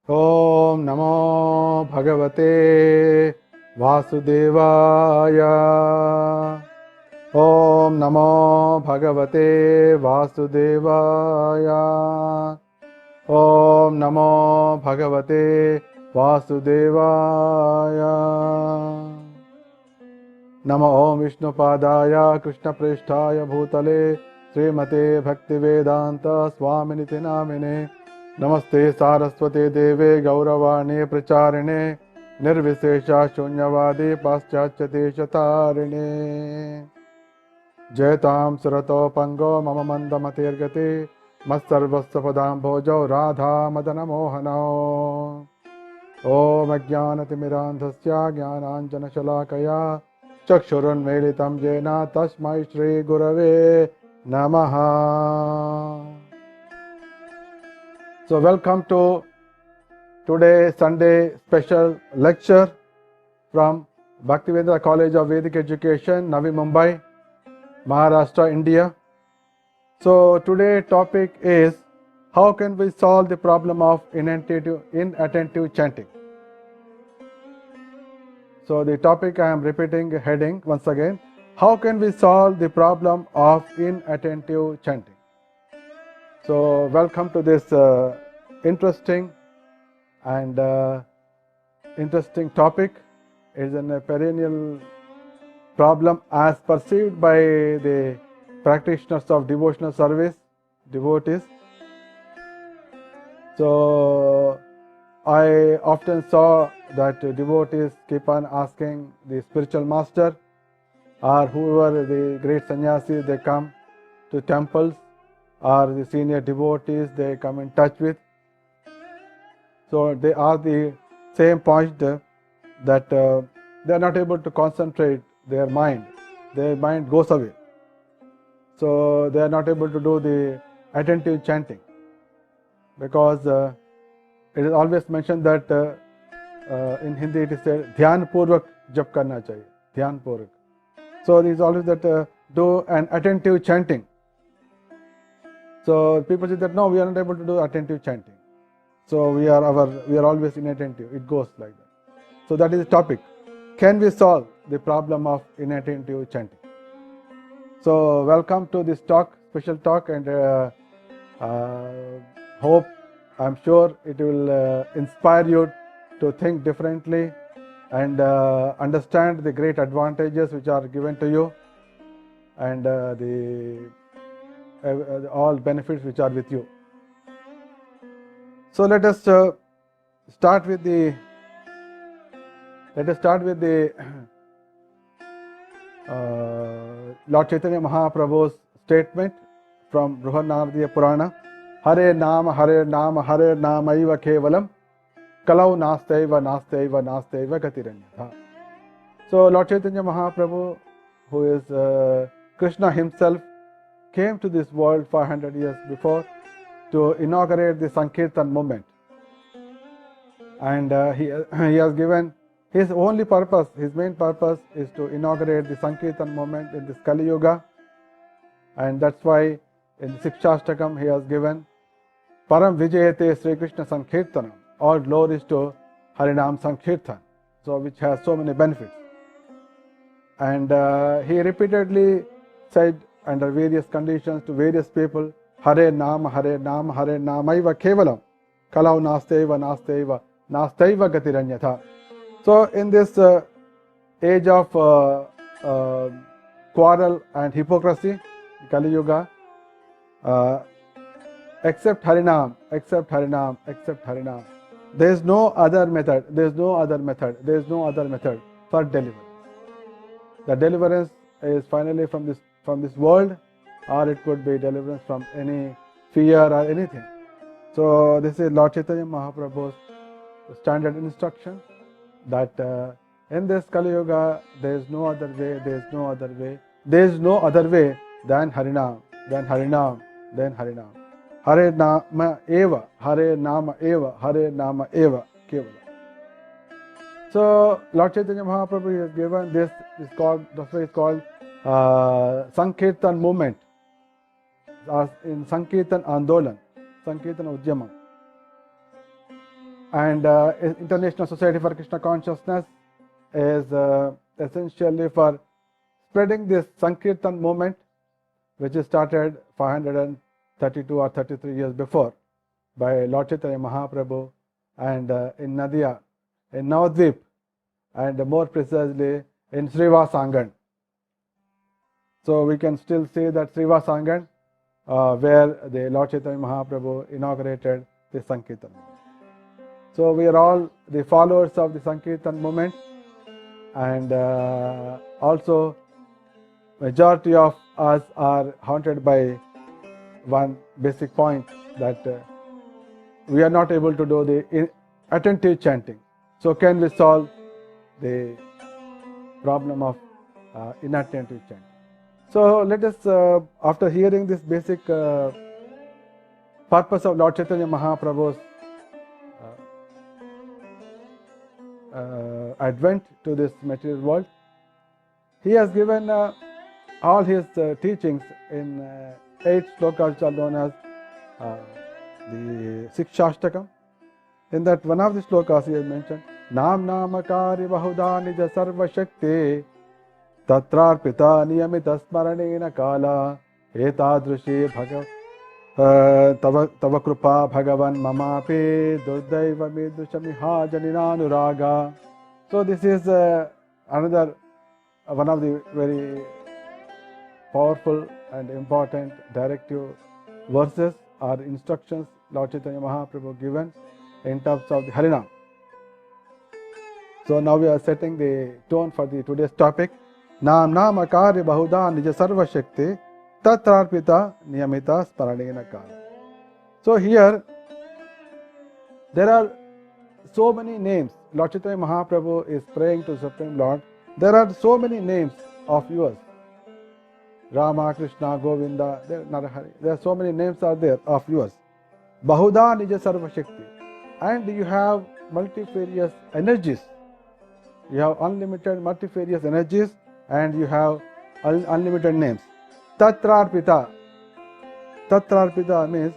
ओम नमो भगवते वासुदेवाय। ओम नमो भगवते वासुदेवाय। ओम नमो भगवते वासुदेवाय। नमो ओम विष्णुपादाय कृष्णप्रेष्ठाय भूतले श्रीमते भक्तिवेदांत स्वामिनिति नामिने। नमस्ते सारस्वते देवे गौरवाणी प्रचारिणे निर्विशेषा शून्यवादी पाश्चात्य देशतारिणे। जयतां सुरतो पंगो मम मंदमतिर्गति मत्सर्वस्य पदाम्भोजौ राधा मदन मोहनौ। ओम अज्ञानतिमिरान्धस्य ज्ञानाञ्जनशलाकया चक्षुरुन्मीलितं येन तस्मै श्रीगुरवे नमः। So welcome to today's Sunday special lecture from Bhaktivedanta College of Vedic Education, Navi Mumbai, Maharashtra, India. So today's topic is how can we solve the problem of inattentive chanting. So the topic I am repeating heading once again, how can we solve the problem of inattentive chanting. So welcome to this interesting and interesting topic. It is a perennial problem as perceived by the practitioners of devotional service, devotees. So I often saw that devotees keep on asking the spiritual master or whoever the great sannyasis they come to temples or the senior devotees they come in touch with. So they ask the same point that they are not able to concentrate their mind goes away. So they are not able to do the attentive chanting because it is always mentioned that in Hindi it is said dhyan purvak jap karna chahiye, dhyan purvak. So it is always that do an attentive chanting. So people say that no, we are not able to do attentive chanting. So we are always inattentive. It goes like that. So that is the topic. Can we solve the problem of inattentive chanting? So welcome to this talk, special talk, and hope, I'm sure it will inspire you to think differently and understand the great advantages which are given to you and all benefits which are with you. So let us start with the Lord Chaitanya Mahaprabhu's statement from Brihanaradiya Purana. Hare Nama Namaiva Kevalam Kalau Nastaiva Gatiranyatha. So Lord Chaitanya Mahaprabhu, who is Krishna himself, came to this world 500 years before to inaugurate the Sankirtan movement. And he has given his only purpose, his main purpose is to inaugurate the Sankirtan movement in this Kali Yuga. And that's why in the Sikshashtakam he has given Param Vijayate Sri Krishna Sankirtanam, all glories to Harinam Sankirtan, so which has so many benefits. And he repeatedly said under various conditions to various people, Hare Nama Namaiva Kevalam Kalau Nastaiva Gatiranyatha. So in this age of quarrel and hypocrisy, Kali Yuga, except Harinam, there is no other method for deliverance. The deliverance is finally from this world, or it could be deliverance from any fear or anything. So this is Lord Chaitanya Mahaprabhu's standard instruction that in this Kali Yuga there is no other way than Harinam. Hare Nama Eva Kevala. So Lord Chaitanya Mahaprabhu has given this is called Sankirtan movement, in Sankirtan Andolan, Sankirtan Ujjamam. And International Society for Krishna Consciousness is essentially for spreading this Sankirtan movement, which is started 532 or 33 years before by Lord Chaitanya Mahaprabhu, and in Nadia, in Navadvip, and more precisely in Srivasangan. So we can still see that Srivasangan, where the Lord Chaitanya Mahaprabhu inaugurated the Sankirtan movement. So we are all the followers of the Sankirtan movement, and also majority of us are haunted by one basic point, that we are not able to do the attentive chanting. So can we solve the problem of inattentive chanting? So let us, after hearing this basic purpose of Lord Chaitanya Mahaprabhu's advent to this material world, he has given all his teachings in 8 slokas, which are known as the Sikshashtakam. In that one of the slokas he has mentioned, Nam Namakari Bahuda Nija Sarva Shakti Tatrarpita Niyamita Smaranena Kala Etadrushi Bhagav Tava Krupa Bhagavan Mamapi Durdaiva Midrushamiha Janinanuraga. So this is another one of the very powerful and important directive verses or instructions Lord Chaitanya Mahaprabhu given in terms of the Harinam. So now we are setting the tone for the today's topic. Nam Namakari Bahuda Nija Sarva Shakti Tatrarpita Niyamita Sparanena Kala. So here there are so many names. Lord Chaitanya Mahaprabhu is praying to Supreme Lord. There are so many names of yours. Rama, Krishna, Govinda, Narahari. There are so many names are there of yours. Bahuda Nija Sarva Shakti. And you have multifarious energies. You have unlimited multifarious energies, and you have unlimited names. Tatrarpita. Tatrarpita means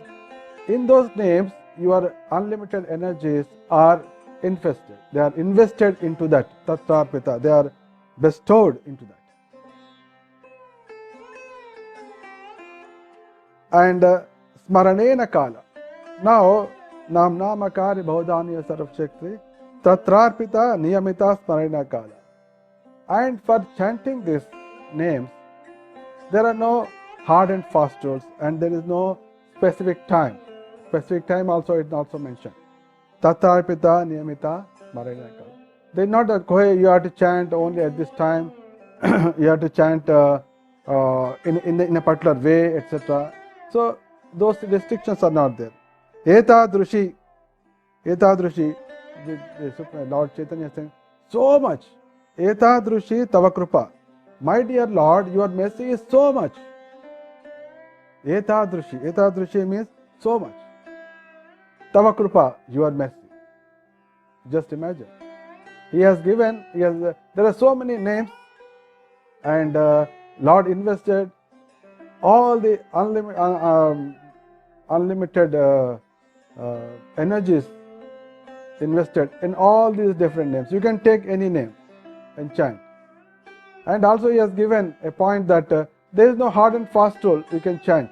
in those names your unlimited energies are infested. They are invested into that. Tatrarpita. They are bestowed into that. And Smaranena Kala. Now, Nam Namakari Bahudaniya Sarvashakti Tatrarpita Niyamita Smaranena Kala. And for chanting these names, there are no hard and fast rules, and there is no specific time. Specific time also is also mentioned. Tatrarpita Niyamita Smaranena Kala. They not that you have to chant only at this time, you have to chant in a particular way, etc. So those restrictions are not there. Etadrushi, the Lord Chaitanya is saying, so much. Etadrushi Tava Krupa. My dear Lord, your mercy is so much. Etadrushi means so much. Tava Krupa, your mercy. Just imagine. He has given, there are so many names, and Lord invested all the unlimited energies invested in all these different names. You can take any name and chant. And also he has given a point that there is no hard and fast rule. You can chant.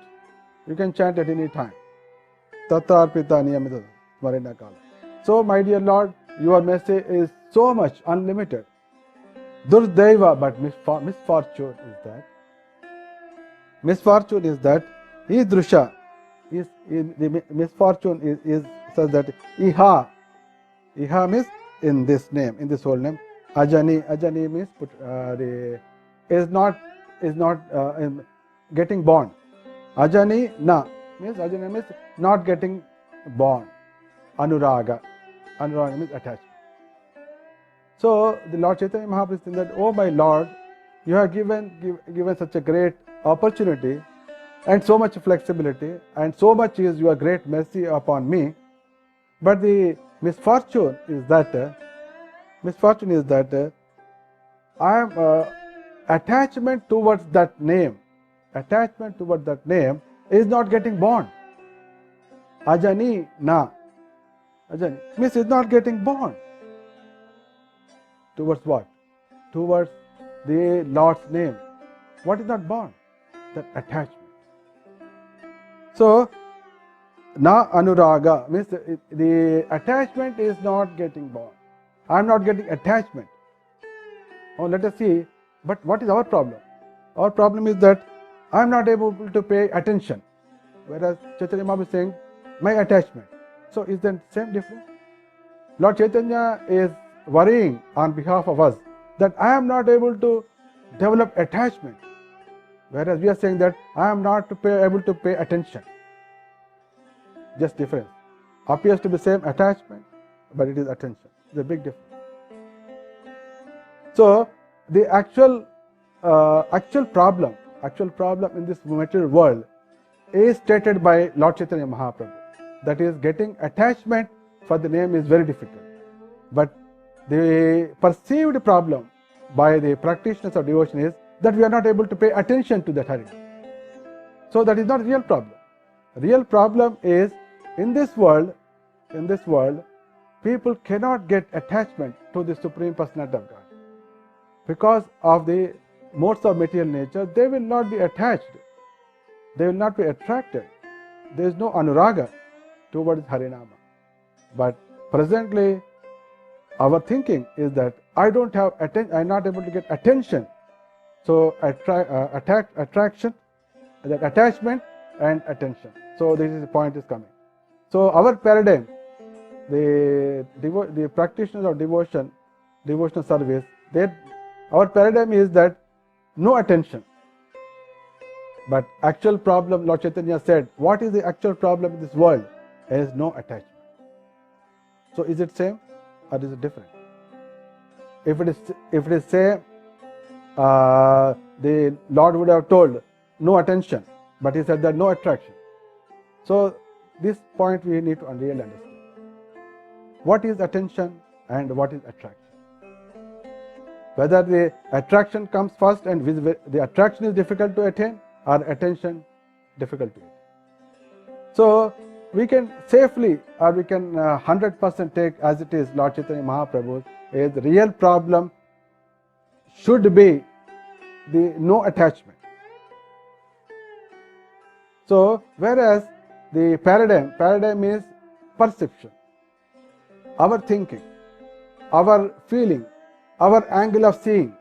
You can chant at any time. Tatrarpita Niyamita Smaranena Kala. So my dear Lord, your mercy is so much unlimited. Durdaiva, but misfortune is that Idrusha is the misfortune is such that Iha means in this name, in this whole name. Ajani means is not getting born. Ajani means not getting born. Anuraga means attachment. So the Lord Chaitanya Mahaprabhu is saying that, oh my Lord, you have given such a great opportunity and so much flexibility, and so much is your great mercy upon me. But the misfortune is that I am attachment towards that name is not getting born. Ajani na. Ajahn, means is not getting born. Towards what? Towards the Lord's name. What is not born? That attachment. So, na anuraga means the attachment is not getting born. I am not getting attachment. Oh, let us see. But what is our problem? Our problem is that I am not able to pay attention. Whereas Chaitanya Mahaprabhu is saying, my attachment. So is that same difference? Lord Chaitanya is worrying on behalf of us that I am not able to develop attachment. Whereas we are saying that I am not able to pay attention. Just difference. Appears to be same attachment, but it is attention. It's a big difference. So the actual problem in this material world is stated by Lord Chaitanya Mahaprabhu. That is, getting attachment for the name is very difficult. But the perceived problem by the practitioners of devotion is that we are not able to pay attention to that Harinam. So that is not real problem. Real problem is in this world, people cannot get attachment to the Supreme Personality of God. Because of the modes of material nature, they will not be attached. They will not be attracted. There is no anuraga towards Harinama. But presently, our thinking is that I don't have attention. I am not able to get attention. So attraction, that attachment and attention. So this is the point is coming. So our paradigm, the practitioners of devotional service, our paradigm is that no attention. But actual problem, Lord Chaitanya said, what is the actual problem in this world? There is no attachment. So is it same or is it different? If it is same, the Lord would have told no attention, but he said that no attraction. So this point we need to really understand. What is attention and what is attraction? Whether the attraction comes first and the attraction is difficult to attain or attention difficult to attain. So we can safely or we can 100% take as it is Lord Chaitanya Mahaprabhu is the real problem should be the no attachment. So whereas the paradigm is perception, our thinking, our feeling, our angle of seeing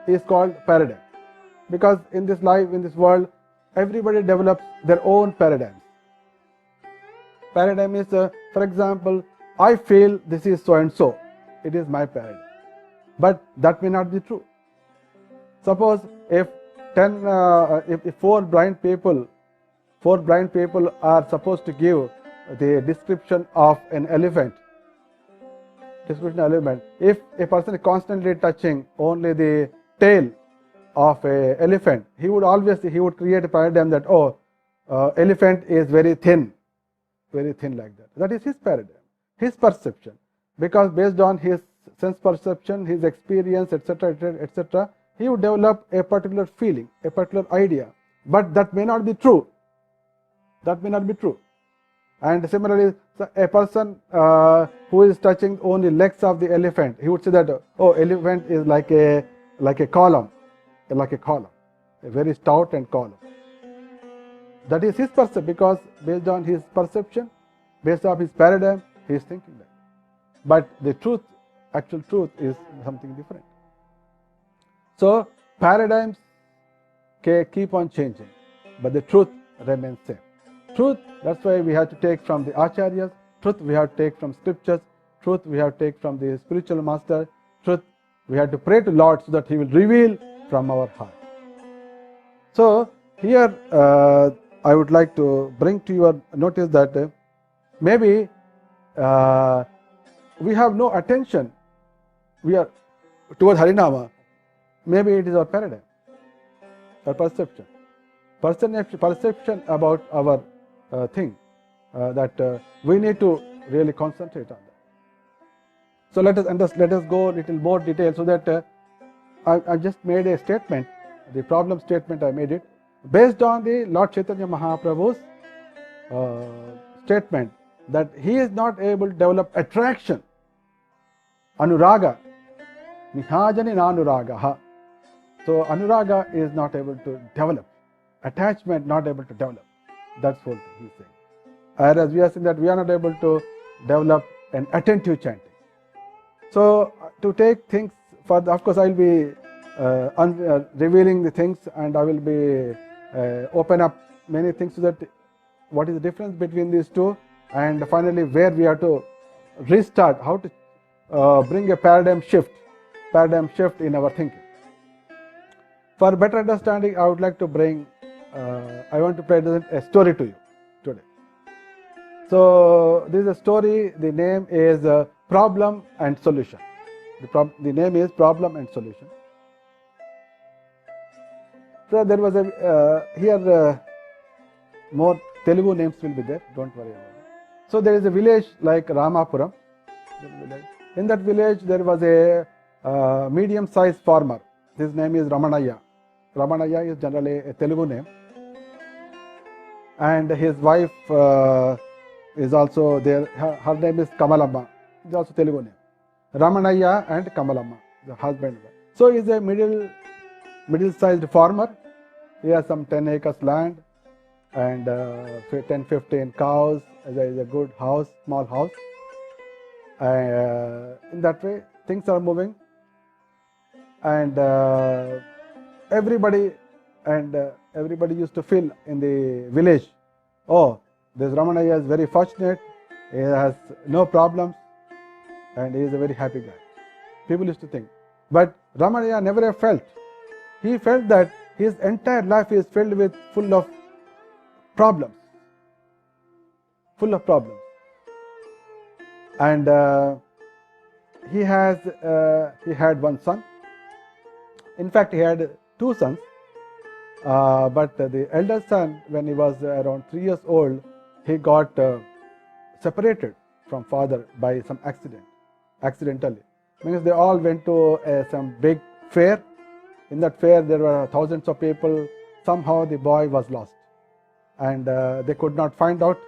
is called paradigm. Because in this life, in this world, everybody develops their own paradigms. Paradigm is, for example, I feel this is so and so. It is my paradigm. But that may not be true. Suppose if four blind people are supposed to give the description of an elephant. If a person is constantly touching only the tail of an elephant, he would create a paradigm that elephant is very thin like that. That is his paradigm, his perception. Because based on his sense perception, his experience, etc., he would develop a particular feeling, a particular idea. But that may not be true. And similarly, a person who is touching only legs of the elephant, he would say that elephant is like a column, a very stout and column. That is his perception, because based on his perception, based on his paradigm, he is thinking that. But the actual truth is something different. So paradigms keep on changing, but the truth remains same. Truth, that's why we have to take from the acharyas, truth we have to take from scriptures, truth we have to take from the spiritual master, truth we have to pray to Lord so that he will reveal from our heart. So here I would like to bring to your notice that maybe we have no attention towards Harinama. Maybe it is our paradigm, our perception about our thing that we need to really concentrate on that. So let us go a little more detail, so that I just made a statement, the problem statement I made it based on the Lord Chaitanya Mahaprabhu's statement that he is not able to develop attraction, anuraga, nihajani nanuraga. So anuraga is not able to develop, attachment not able to develop. That's what he's saying. Whereas we are saying that we are not able to develop an attentive chanting. So to take things further, of course I will be revealing the things, and I will be open up many things so that what is the difference between these two, and finally where we have to restart, how to bring a paradigm shift in our thinking. For better understanding, I would like to bring, I want to present a story to you today. So this is a story, the name is Problem and Solution. The name is Problem and Solution. So there was here more Telugu names will be there, don't worry about it. So there is a village like Ramapuram. In that village there was a medium-sized farmer. His name is Ramanaya. Ramanaya is generally a Telugu name. And his wife is also there. Her name is Kamalamma. It's also Telugu name. Ramanaya and Kamalamma, the husband. So he is a middle-sized farmer. He has some 10 acres land and 10-15 cows. There is a good house, small house. In that way, things are moving, and everybody used to feel in the village, oh, this Ramanaya is very fortunate. He has no problems, and he is a very happy guy. People used to think, but Ramanaya never felt. He felt that his entire life is filled with full of problems, and he had one son. In fact, he had two sons, but the elder son, when he was around 3 years old, he got separated from father by some accidentally. Means they all went to some big fair. In that fair there were thousands of people. Somehow the boy was lost, and they could not find out.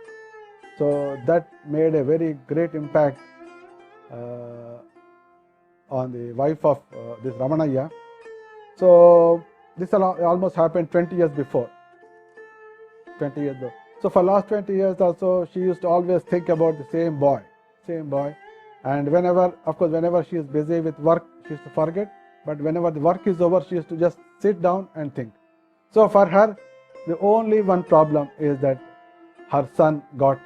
So that made a very great impact on the wife of this Ramanaya. So this almost happened 20 years before. 20 years ago. So for last 20 years also, she used to always think about the same boy. And whenever she is busy with work, she used to forget. But whenever the work is over, she used to just sit down and think. So for her, the only one problem is that her son got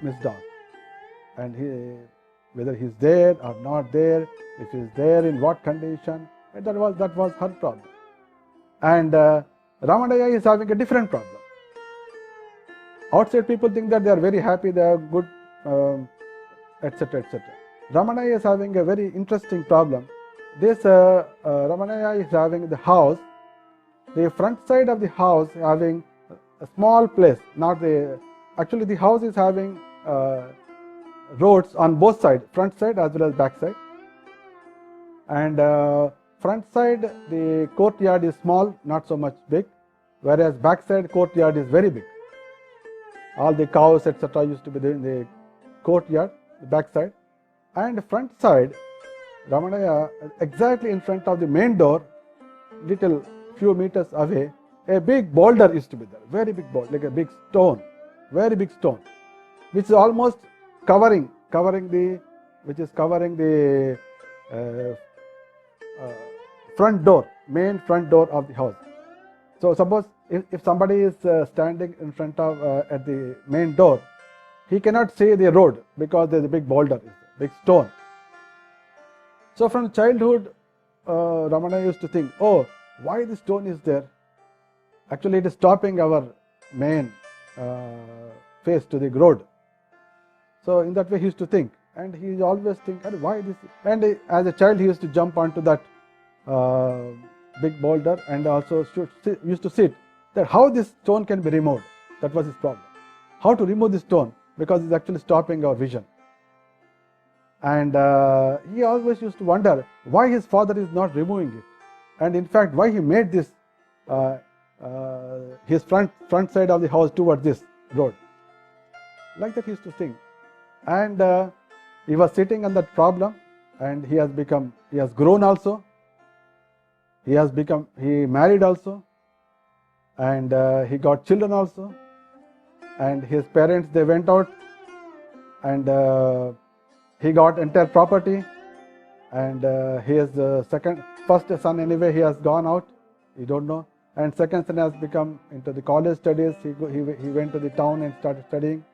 missed out, and whether he's there or not there, if he's there, in what condition, and that was her problem. And Ramanaya is having a different problem. Outside people think that they are very happy, they are good, etc. Ramanaya is having a very interesting problem. This Ramanaya is having the house, the front side of the house having a small place, actually the house is having roads on both sides, front side as well as back side. And front side, the courtyard is small, not so much big, whereas back side courtyard is very big. All the cows, etc. used to be there in the courtyard, the back side. And front side, Ramanaya, exactly in front of the main door, little few meters away, a big boulder used to be there, very big boulder, like a big stone, very big stone, which is almost covering the front door, main front door of the house. So suppose if somebody is standing in front of at the main door, he cannot see the road because there is a big boulder, big stone. So from childhood, Ramanaya used to think, oh, why the stone is there? Actually, it is stopping our main face to the road. So in that way he used to think, and he always think, why this? And as a child he used to jump onto that big boulder, and also used to sit that how this stone can be removed. That was his problem. How to remove this stone, because it's actually stopping our vision. And he always used to wonder why his father is not removing it, and in fact why he made this his front side of the house towards this road. Like that he used to sing. And he was sitting on that problem, and he has grown also. He married also, and he got children also. And his parents, they went out, and he got entire property. And his first son anyway, he has gone out, you don't know. And second son has become into the college studies. He went to the town and started studying.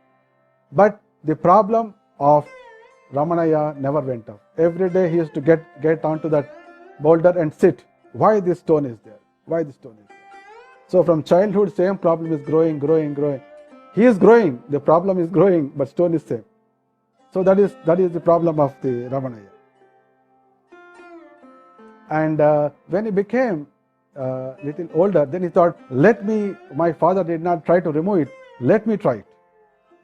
But the problem of Ramanaya never went off. Every day he used to get onto that boulder and sit. Why this stone is there? Why this stone is there? So from childhood, same problem is growing. He is growing, the problem is growing, but stone is same. So that is the problem of the Ramanaya. And when he became little older, then he thought, my father did not try to remove it, let me try it.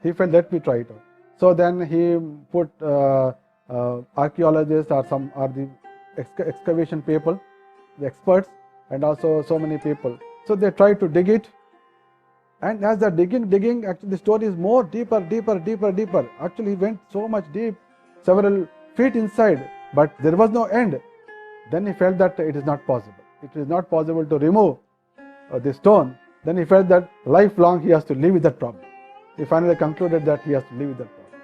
He felt, let me try it out. So then he put archaeologists or the excavation people, the experts, and also so many people. So they tried to dig it. And as they're digging, actually the story is more deeper. Actually he went so much deep, several feet inside, but there was no end. Then he felt that it is not possible. It is not possible to remove the stone. Then he felt that lifelong he has to live with that problem. He finally concluded that he has to live with that problem.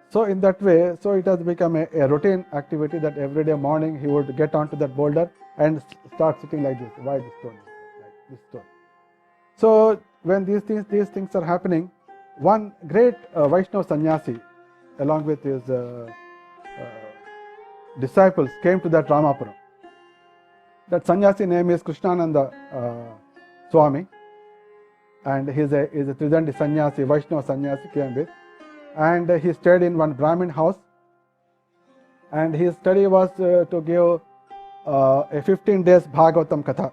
So in that way, so it has become a routine activity that every day morning he would get onto that boulder and start sitting like this. Why this stone? Like this stone. So when these things are happening, one great Vaishnava sannyasi, along with his disciples, came to that Ramapuram. That sannyasi name is Krishnananda Swami, and he is a Tridandi sannyasi, Vaishnava sannyasi came with, and he stayed in one Brahmin house, and his study was to give a 15 days Bhagavatam Katha.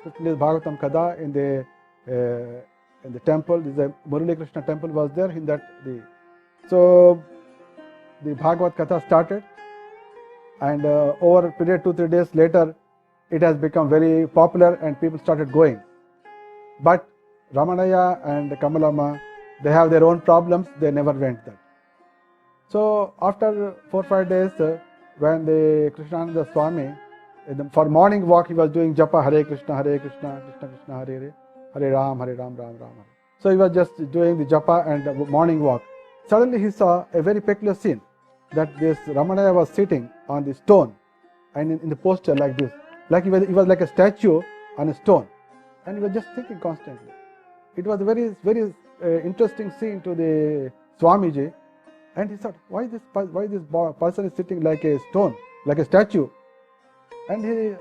15 days Bhagavatam Katha in the temple. This is a Murali Krishna temple was there in that. So the Bhagavad Katha started, and over a period 2-3 days later, it has become very popular and people started going. But Ramanaya and Kamalama, they have their own problems, they never went there. So after 4-5 days, when the Krishnananda Swami, for morning walk, he was doing japa, Hare Krishna, Krishna Krishna, Hare Ram, Ram Ram. So he was just doing the japa and the morning walk. Suddenly he saw a very peculiar scene, that this Ramanaya was sitting on the stone and in the posture like this. Like he was like a statue on a stone, and he was just thinking constantly. It was a very interesting scene to the Swamiji, and he thought, why this person is sitting like a stone, like a statue? And he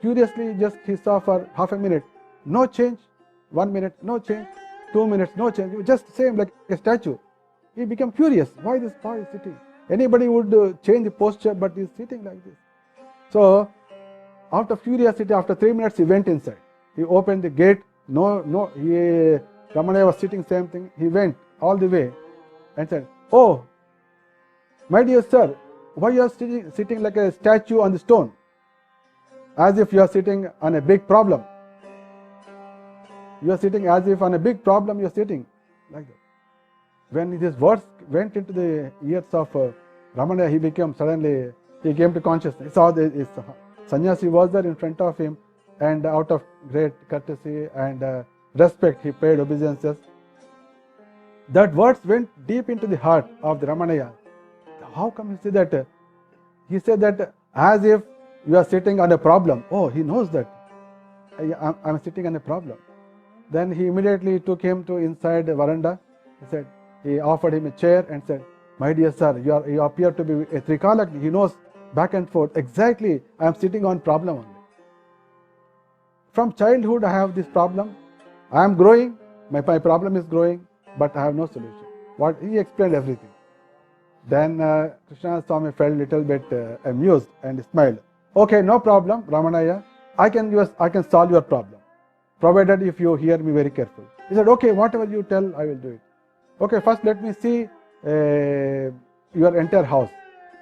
curiously he saw for half a minute, no change. 1 minute, no change. 2 minutes, no change. It was just the same like a statue. He became curious. Why this boy is sitting? Anybody would change the posture, but he's sitting like this. So out of curiosity, after 3 minutes, he went inside. He opened the gate. Ramanaya was sitting same thing. He went all the way and said, "Oh, my dear sir, why you are sitting like a statue on the stone? As if you are sitting on a big problem. You are sitting as if on a big problem you are sitting like that." When these words went into the ears of Ramanaya, he came to consciousness. He saw the sannyasi was there in front of him, and out of great courtesy and respect, he paid obeisances. That words went deep into the heart of the Ramanaya. How come you say that? He said that as if you are sitting on a problem. Oh, he knows that I'm sitting on a problem. Then he immediately took him to inside the veranda. He offered him a chair and said, "My dear sir, you appear to be a Trikalagni." He knows back and forth. Exactly, I am sitting on problem only. From childhood, I have this problem. I am growing. My problem is growing, but I have no solution. He explained everything. Then Krishna Swami felt a little bit amused and smiled. "Okay, no problem, Ramanaya. I can solve your problem, provided if you hear me very carefully." He said, "Okay, whatever you tell, I will do it." "Okay, first let me see your entire house.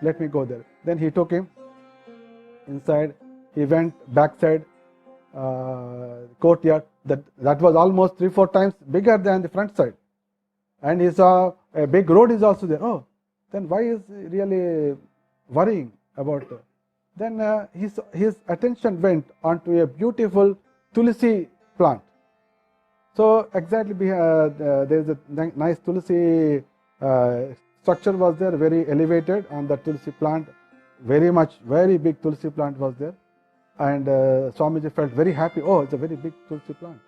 Let me go there." Then he took him inside. He went backside courtyard. That was almost 3-4 times bigger than the front side. and he saw a big road is also there. Oh, then why is he really worrying about it? Then his attention went onto a beautiful tulsi plant. So exactly there is a nice tulsi structure was there, very elevated on the tulsi plant, very big tulsi plant was there, and Swamiji felt very happy. Oh, it's a very big tulsi plant,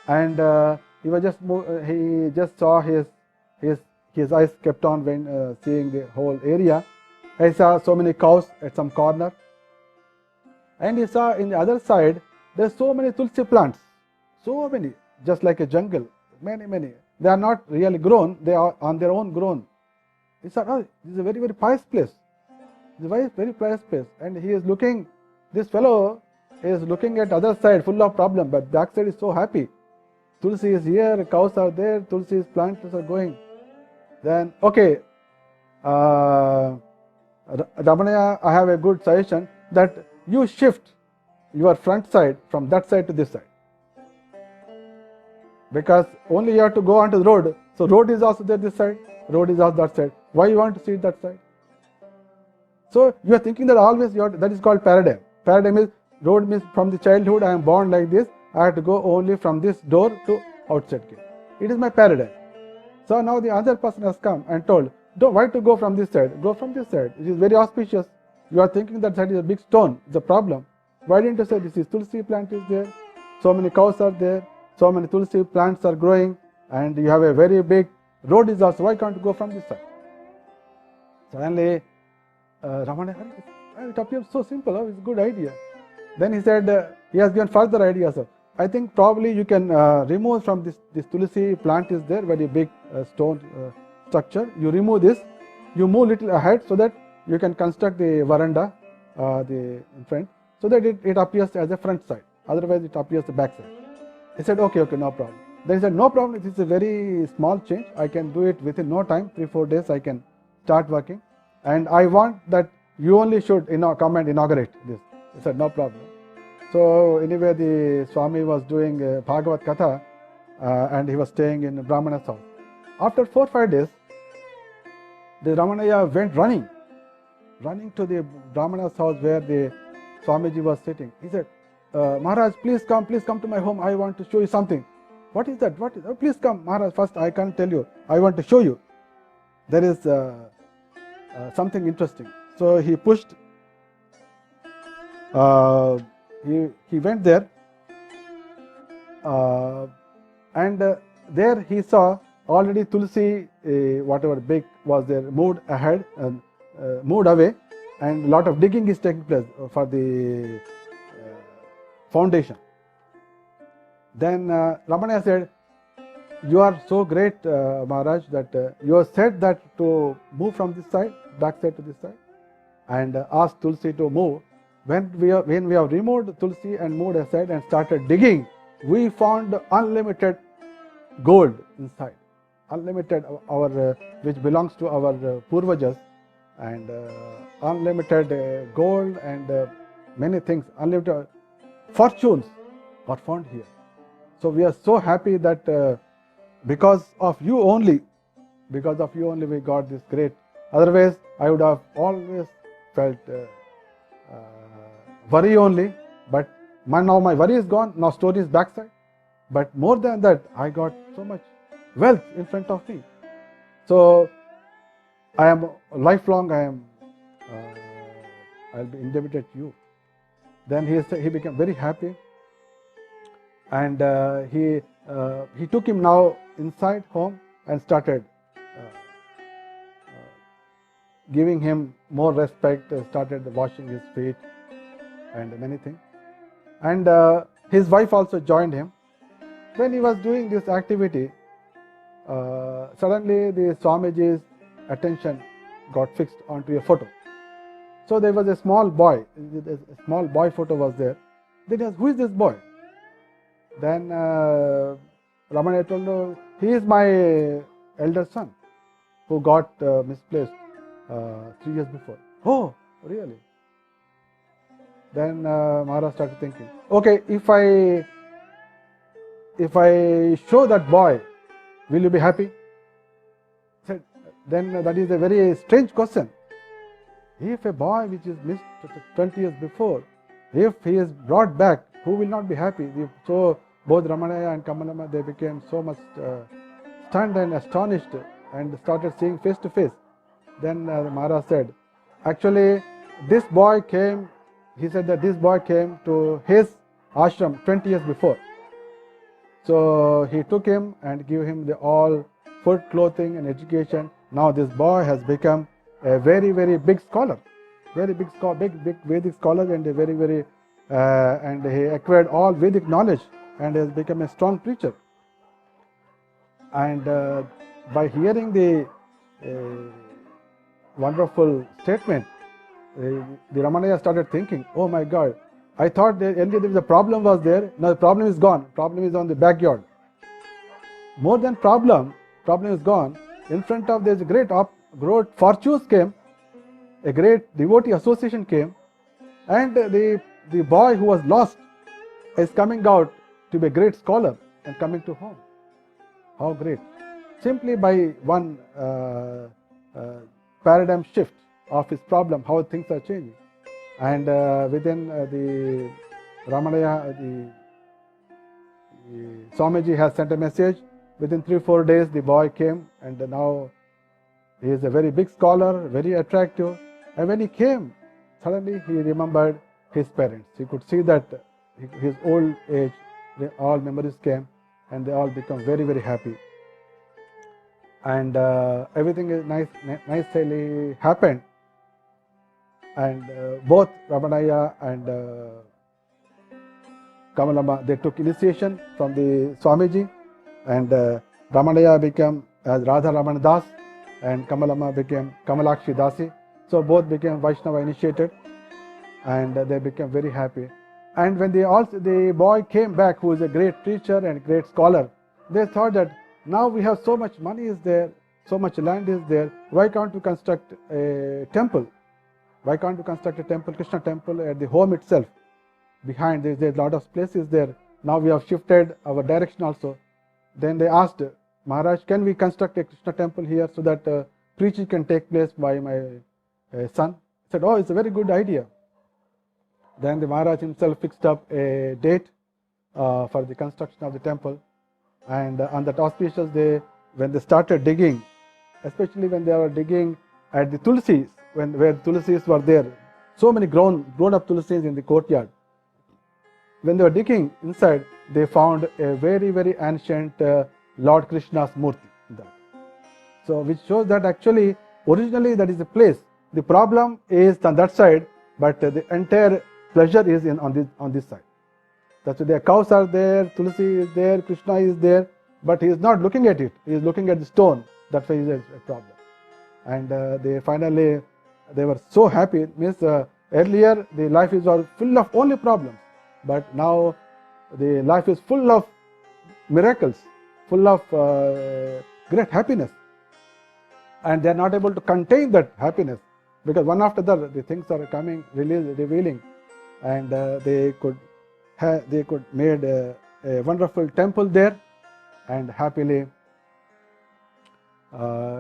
and he just saw his eyes kept on when seeing the whole area. He saw so many cows at some corner, and he saw in the other side there's so many tulsi plants, so many, just like a jungle, many. They are not really grown; they are on their own grown. He said, "Oh, this is a very pious place. This is a very pious place." And he is looking. This fellow is looking at other side, full of problem, but back side is so happy. Tulsi is here, cows are there, Tulsi's plants are going. Then okay. Ramanaya, I have a good suggestion that you shift your front side from that side to this side, because only you have to go onto the road. So road is also there this side, road is also that side. Why you want to see that side? So you are thinking that always that is called paradigm. Paradigm is road means from the childhood I am born like this. I have to go only from this door to outside gate. It is my paradigm. So now the other person has come and told, why to go from this side? Go from this side. It is very auspicious. You are thinking that side is a big stone. It's a problem. Why didn't you say this is tulsi plant is there? So many cows are there. So many tulsi plants are growing, and you have a very big road is also. Why can't you go from this side? Suddenly, Ramana, it appears so simple. Oh, it's a good idea. Then he said, he has given further ideas. I think probably you can remove from this tulsi plant is there, very big stone structure. You remove this, you move little ahead so that you can construct the veranda in front, so that it appears as a front side. Otherwise, it appears the back side. He said, okay, no problem. Then he said, no problem. This is a very small change. I can do it within no time. 3-4 days I can start working, and I want that you only should come and inaugurate this. He said, no problem. So anyway, the Swami was doing Bhagavad Katha, and he was staying in Brahmana's house. After 4-5 days, the Ramanaya went running to the Brahmana's house where the Swamiji was sitting. He said, Maharaj, please come to my home. I want to show you something. What is that? Oh, please come, Maharaj. First, I can't tell you. I want to show you. There is something interesting. So he pushed. He went there, and there he saw already tulsi, whatever big was there, moved ahead and moved away, and a lot of digging is taking place for the foundation. Then Ramanaya said, you are so great, Maharaj, that you have said that to move from this side, back side to this side, and asked Tulsi to move. When we have removed Tulsi and moved aside and started digging, we found unlimited gold inside. Unlimited, which belongs to our Purvajas, and unlimited gold and many things, unlimited fortunes got found here. So we are so happy that because of you only we got this great. Otherwise, I would have always felt worry only. But now my worry is gone. Now story is backside. But more than that, I got so much wealth in front of me. So I am lifelong. I'll be indebted to you. Then he became very happy, and he took him now inside home and started giving him more respect. Started washing his feet and many things. And his wife also joined him. When he was doing this activity, suddenly the Swamiji's attention got fixed onto a photo. So there was a small boy photo was there. Then he asked, who is this boy? Then Ramanaya told him, he is my elder son who got misplaced 3 years before. Oh, really? Then Maharaj started thinking, okay, if I show that boy, will you be happy? then that is a very strange question. If a boy which is missed 20 years before, if he is brought back, who will not be happy? So both Ramanaya and Kamalama, they became so much stunned and astonished and started seeing face to face. Then Maharaj said, actually this boy came, he said that this boy came to his ashram 20 years before. So he took him and gave him the all food, clothing and education. Now this boy has become a very, very big scholar, very big scholar, big Vedic scholar, and a very, very, and he acquired all Vedic knowledge and has become a strong preacher. And by hearing the wonderful statement, the Ramanaya started thinking, oh my God, I thought that earlier the problem was there, now the problem is gone, problem is on the backyard. More than problem is gone. In front of there's a great fortunes came, a great devotee association came, and the boy who was lost is coming out to be a great scholar and coming to home. How great! Simply by one paradigm shift of his problem, how things are changing. And within the Ramanaya, the Swamiji has sent a message. Within 3-4 days, the boy came, and now he is a very big scholar, very attractive. And when he came, suddenly he remembered his parents. He could see that his old age, all memories came, and they all become very, very happy. And everything is nicely happened. And both Ramanaya and Kamalama, they took initiation from the Swamiji, and Ramanaya became as Radha Ramana Das, and Kamalama became Kamalakshi Dasi. So both became Vaishnava initiated, and they became very happy. And when the boy came back, who is a great preacher and great scholar, they thought that now we have so much money is there, so much land is there, why can't we construct a temple? Why can't we construct a temple, Krishna temple at the home itself? Behind there's a lot of places there. Now we have shifted our direction also. Then they asked, Maharaj, can we construct a Krishna temple here so that preaching can take place by my son? He said, oh, it's a very good idea. Then the Maharaj himself fixed up a date for the construction of the temple. And on that auspicious day, when they started digging, especially when they were digging at the Tulsis, where Tulsis were there, so many grown-up Tulsis in the courtyard. When they were digging inside, they found a very, very ancient Lord Krishna's murti in that. So, which shows that actually, originally that is the place. The problem is on that side, but the entire pleasure is on this side. That's why the cows are there, Tulsi is there, Krishna is there, but he is not looking at it. He is looking at the stone. That's why he is a problem. And they were so happy. Means earlier the life is all full of only problems, but now the life is full of miracles, full of great happiness, and they are not able to contain that happiness, because one after the other the things are coming, revealing, and they could made a wonderful temple there, and happily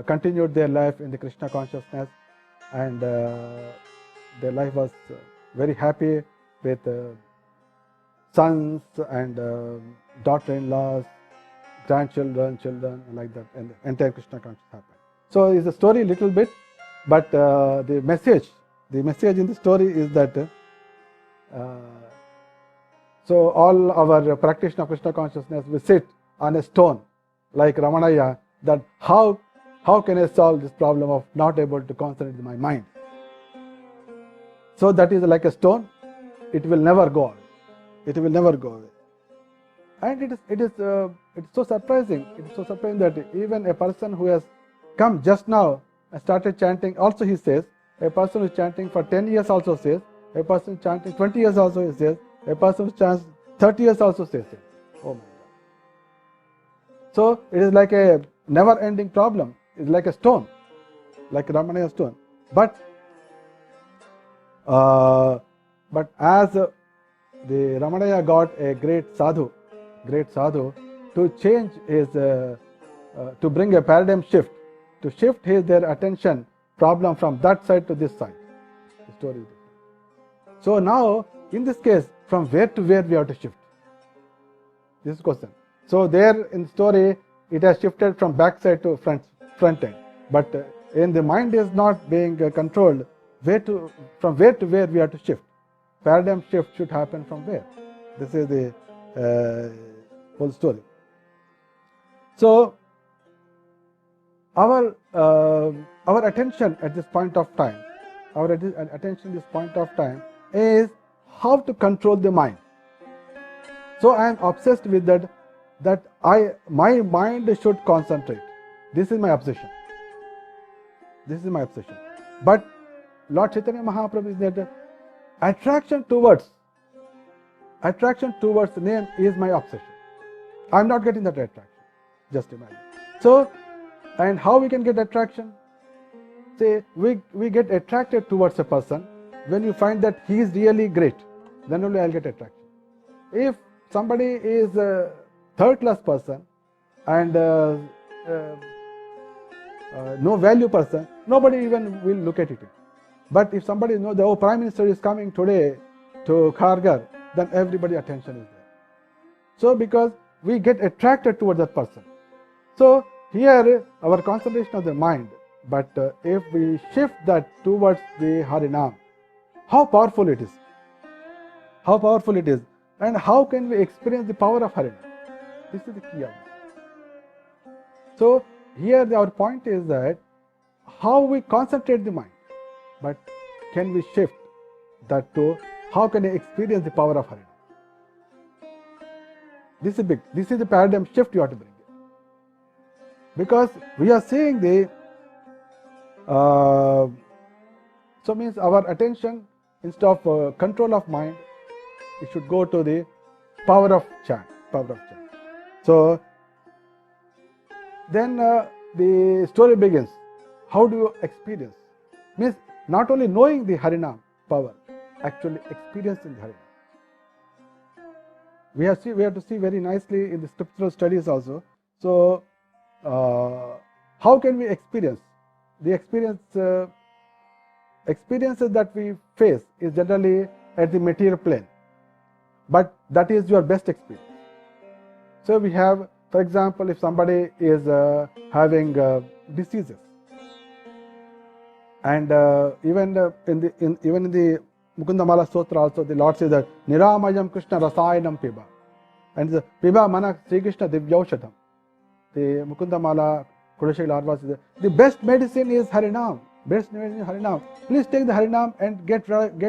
continued their life in the Krishna consciousness, and their life was very happy with sons and daughter-in-laws, grandchildren, children, like that, and the entire Krishna consciousness happened. So it's a story little bit, but the message in the story is that so all our practitioner of Krishna consciousness will sit on a stone like Ramanaya, that how can I solve this problem of not able to concentrate my mind? So that is like a stone, it will never go away. It will never go away. And it's so surprising. It's so surprising that even a person who has come just now and started chanting, also he says, a person who is chanting for 10 years also says, a person chanting 20 years also says, a person who chants 30 years also says it. Oh my God. So it is like a never-ending problem. It's like a stone, like a Ramanaya stone. But as the Ramanaya got a great sadhu to change his, to bring a paradigm shift to shift their attention problem from that side to this side. The story is different. So now, in this case, from where to where we have to shift? This is question. So there in the story, it has shifted from back side to front end. But in the mind is not being controlled, from where to where we have to shift. Paradigm shift should happen from where? This is the whole story. So our attention at this point of time, is how to control the mind. So I am obsessed with that my mind should concentrate. This is my obsession. But Lord Chaitanya Mahaprabhu is that attraction towards name is my obsession. I am not getting that attraction. Just imagine. So, and how we can get attraction? Say we get attracted towards a person when you find that he is really great. Then only I'll get attraction. If somebody is a third class person and no value person, nobody even will look at it. But if somebody knows the Prime Minister is coming today to Kharghar, then everybody attention is there. So because we get attracted towards that person. So here our concentration of the mind, but if we shift that towards the Harinam, how powerful it is. And how can we experience the power of Harinam? This is the key of it. So here our point is that how we concentrate the mind, but can we shift that to how can I experience the power of Harinam? This is big. This is the paradigm shift you have to bring it. Because we are seeing the so means our attention, instead of control of mind, it should go to the power of chant. So then the story begins. How do you experience? Means not only knowing the Harinam power, actually experiencing the Harinam. We have to see very nicely in the scriptural studies also. So how can we experience? The experiences that we face is generally at the material plane, but that is your best experience. So we have, for example, if somebody is having diseases, and even in the Mukundamala Stotra also, the Lord says that Niramayam Krishna Rasayanam Piba, and the Piba Mana Sri Krishna Divyaushadam. The Mukundamala Kudashila Arva says the best medicine is Harinam. Best medicine is Harinam. Please take the Harinam and get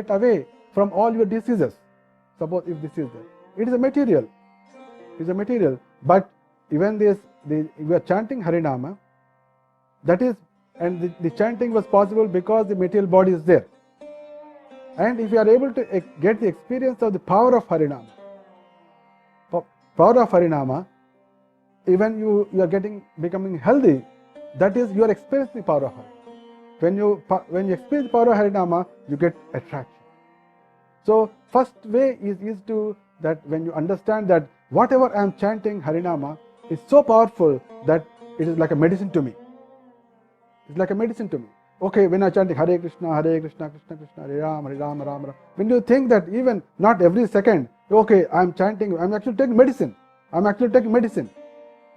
away from all your diseases. Suppose if this is there, it is a material. But even we are chanting Harinama. That is, and the chanting was possible because the material body is there. And if you are able to get the experience of the power of Harinama, even you are becoming healthy, that is you are experiencing the power of Harinama. When you experience the power of Harinama, you get attraction. So first way is to that when you understand that whatever I am chanting Harinama is so powerful that it is like a medicine to me. Okay, when I chant Hare Krishna, Krishna Krishna, Hare Ram, Ram Ram. When you think that even not every second, okay, I am chanting, I am actually taking medicine.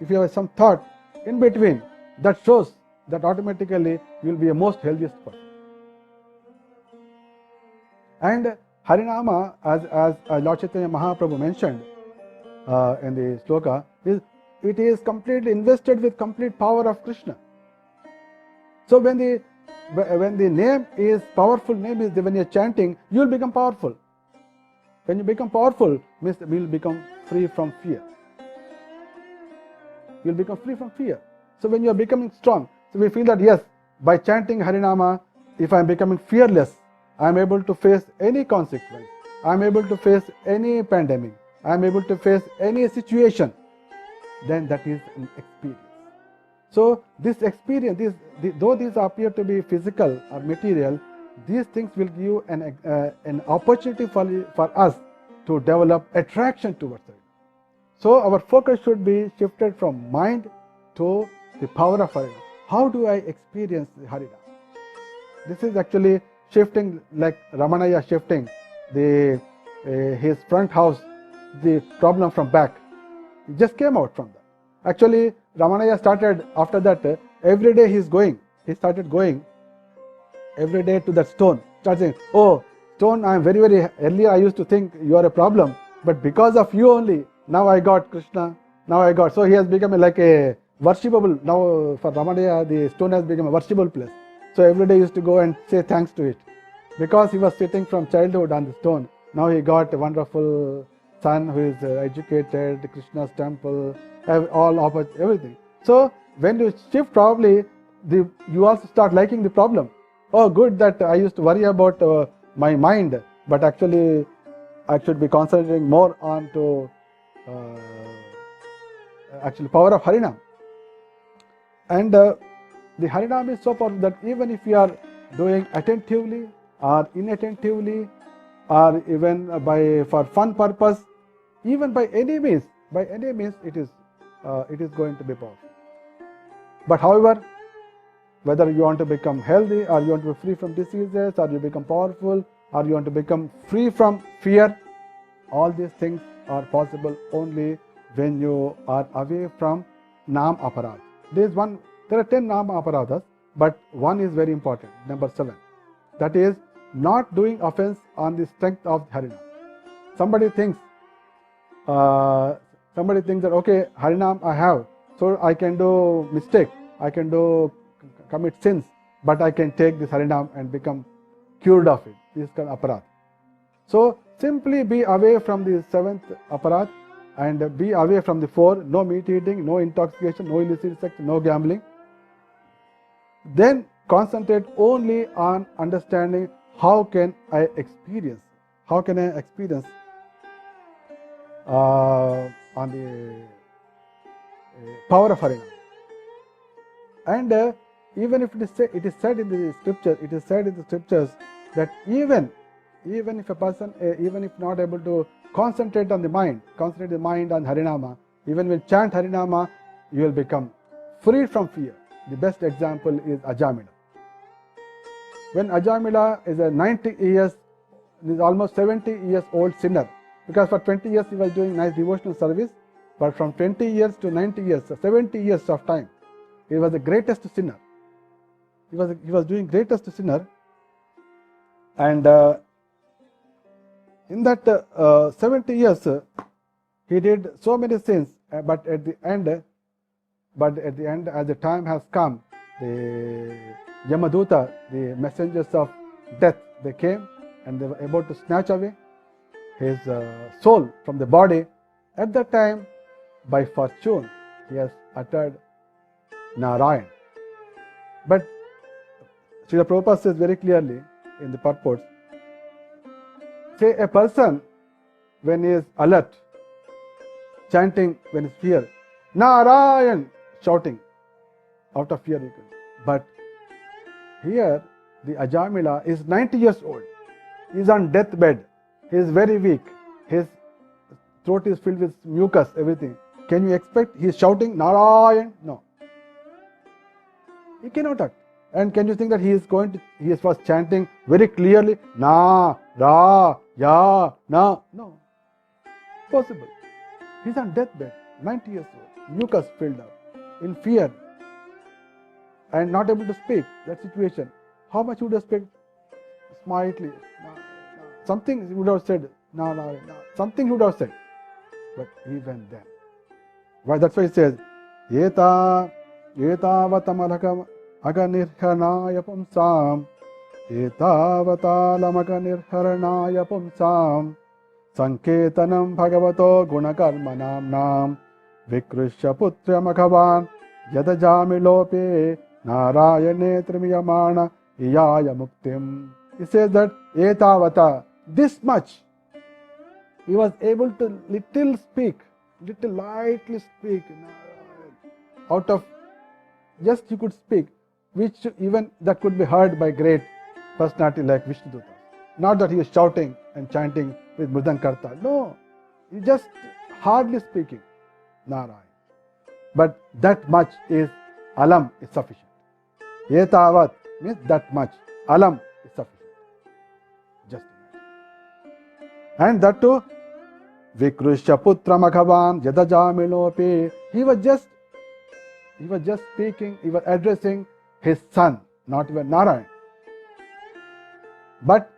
If you have some thought in between, that shows that automatically you will be a most healthiest person. And Harinama, as Lord Chaitanya Mahaprabhu mentioned in the sloka, it is completely invested with complete power of Krishna. So when the name is powerful, when you are chanting, you will become powerful. When you become powerful, means we will become free from fear. So when you are becoming strong, so we feel that yes, by chanting Harinama, if I am becoming fearless, I am able to face any consequence. I am able to face any pandemic. I am able to face any situation. Then that is an experience. So this experience, though these appear to be physical or material, these things will give an opportunity for us to develop attraction towards it. So our focus should be shifted from mind to the power of Harinam. how do I experience the Harinam? This is actually shifting, like Ramanaya shifting his front house, the problem from back. He just came out from that. Actually, Ramanaya started after that, every day he started going every day to that stone. Started saying, oh, stone, I am very, very, earlier I used to think you are a problem, but because of you only, now I got Krishna, so he has become like a worshipable, now for Ramanaya, the stone has become a worshipable place. So every day he used to go and say thanks to it. Because he was sitting from childhood on the stone, now he got a wonderful son who is educated, Krishna's temple, everything. So when you shift, probably you also start liking the problem. Oh, good that I used to worry about my mind, but actually I should be concentrating more on to actually power of Harinam. And the Harinam is so powerful that even if you are doing attentively or inattentively, or even for fun purpose, even by any means, it is going to be powerful. But however, whether you want to become healthy, or you want to be free from diseases, or you become powerful, or you want to become free from fear, all these things are possible only when you are away from Nam Aparad. There are 10 Nam Aparadas, but one is very important, number 7. That is not doing offense on the strength of Harinam. Somebody thinks that okay, Harinam I have, so I can do mistake, I can commit sins, but I can take this Harinam and become cured of it. This is called aparad. So simply be away from the 7th aparad and be away from the 4, no meat eating, no intoxication, no illicit sex, no gambling. Then concentrate only on understanding how can I experience on the power of Harinam. And even if it is said in the scriptures that even if a person, even if not able to concentrate the mind on Harinama, even when chant Harinama, you will become free from fear. The best example is Ajamila. When Ajamila is a 90 years, is almost 70 years old sinner, because for 20 years he was doing nice devotional service, but from 20 years to 90 years, 70 years of time, he was the greatest sinner. He was doing greatest sinner, and in that 70 years he did so many sins, but at the end, as the time has come, the Yamaduta, the messengers of death, they came and they were able to snatch away his soul from the body. At that time, by fortune, he has uttered Narayan. But Srila Prabhupada says very clearly in the purports, say a person when he is alert, chanting when he is fear, Narayan, shouting out of fear, but here the Ajamila is 90 years old, he is on deathbed, he is very weak, his throat is filled with mucus, everything. Can you expect he is shouting Narayan? No, he cannot act. And can you think that he is first chanting very clearly Na, Ra, Ya, Na? No, possible. He is on deathbed, 90 years old, mucus filled up, in fear, and not able to speak. That situation, how much would have speak? Slightly, something he would have said, something he would have said. But even then, why? That's why he says, Yeta vatamalakam aganirhanaya pumsam, Yeta vatalamanirharanaya pumsam, Sanketanam bhagavato gunakarmanam nam, Vikrishya putra makhavan, Yadajamilope, Narayane trimiyamana, Iyaya muktim. He says that Etavata, this much, he was able to little lightly speak, out of just he could speak, which even that could be heard by great personality like Vishnuduta. Not that he is shouting and chanting with Mridankarta. No, he just hardly speaking Narayan. But that much is alam is sufficient. Etavat means that much. Alam is sufficient. Just imagine. And that too, Vikrushya putra maghavan yadajaminopi. He was just speaking, he was addressing his son, not even Narayan. But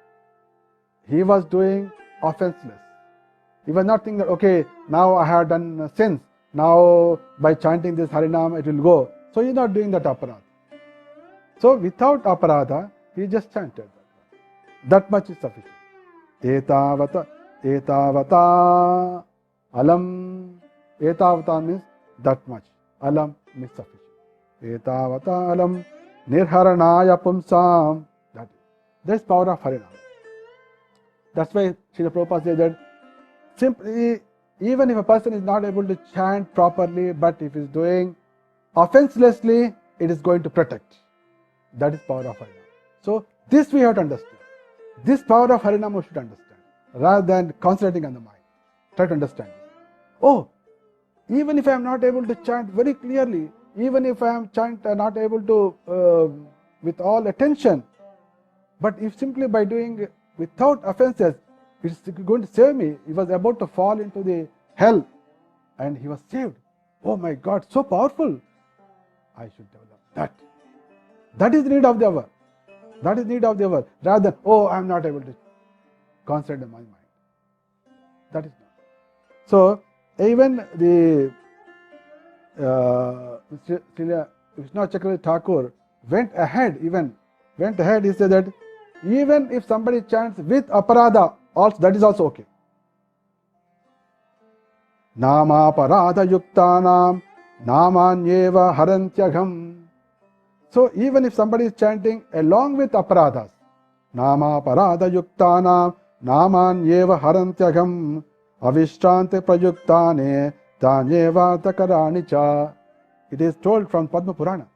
he was doing offenseless. He was not thinking that, okay, now I have done sins. Now by chanting this Harinam it will go. So he is not doing that aparadha. So without aparadha, he just chanted that. That much is sufficient. Etavata alam. Etavata means that much. Alam means sufficient. Etavata alam nirharanaya pumsam. That is power of Harinam. That's why Srila Prabhupada says that simply, even if a person is not able to chant properly, but if he is doing offenselessly, it is going to protect. That is power of Harinam. So this we have to understand. This power of Harinam we should understand, rather than concentrating on the mind. Try to understand. Oh, even if I am not able to chant very clearly, even if I am not able to with all attention, but if simply by doing without offenses, it is going to save me. He was about to fall into the hell and he was saved. Oh my God, so powerful. I should develop that. That is the need of the hour. That is need of the hour. Rather than, oh, I am not able to concentrate on my mind. That is not. So, even the Srila Vishnu Chakravarti Thakur went ahead, he said that even if somebody chants with aparadha, also that is also okay. Nama aparadha yuktanam namanyeva harantyagam. So even if somebody is chanting along with aparadhas, nama aparadha yuktanam namanyeva harantyagam avishrante prayuktane tanyeva takarani cha. It is told from Padma Purana.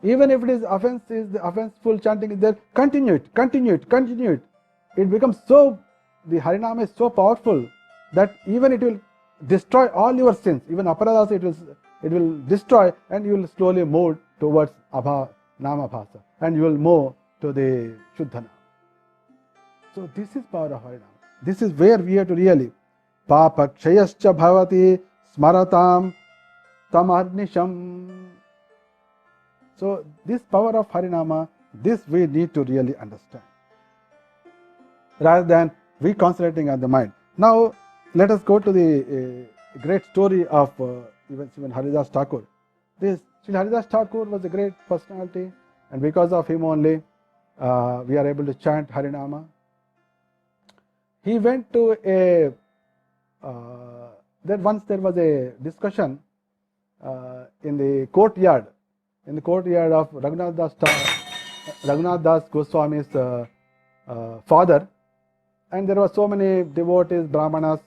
Even if it is the offenseful chanting is there, continue it. It becomes so, the Harinama is so powerful that even it will destroy all your sins. Even aparadhas it will destroy, and you will slowly move towards Namabhasa, and you will move to the Shuddhana. So this is power of Harinama. This is where we have to really Papa kshayascha bhavati smaratam tamarnisham. So this power of Harinama, this we need to really understand, rather than we concentrating on the mind. Now let us go to the great story of even Haridas Thakur. This Haridas Thakur was a great personality, and because of him only we are able to chant Harinama. He went to once there was a discussion in the courtyard of Raghunath Das Goswami's father, and there were so many devotees, Brahmanas,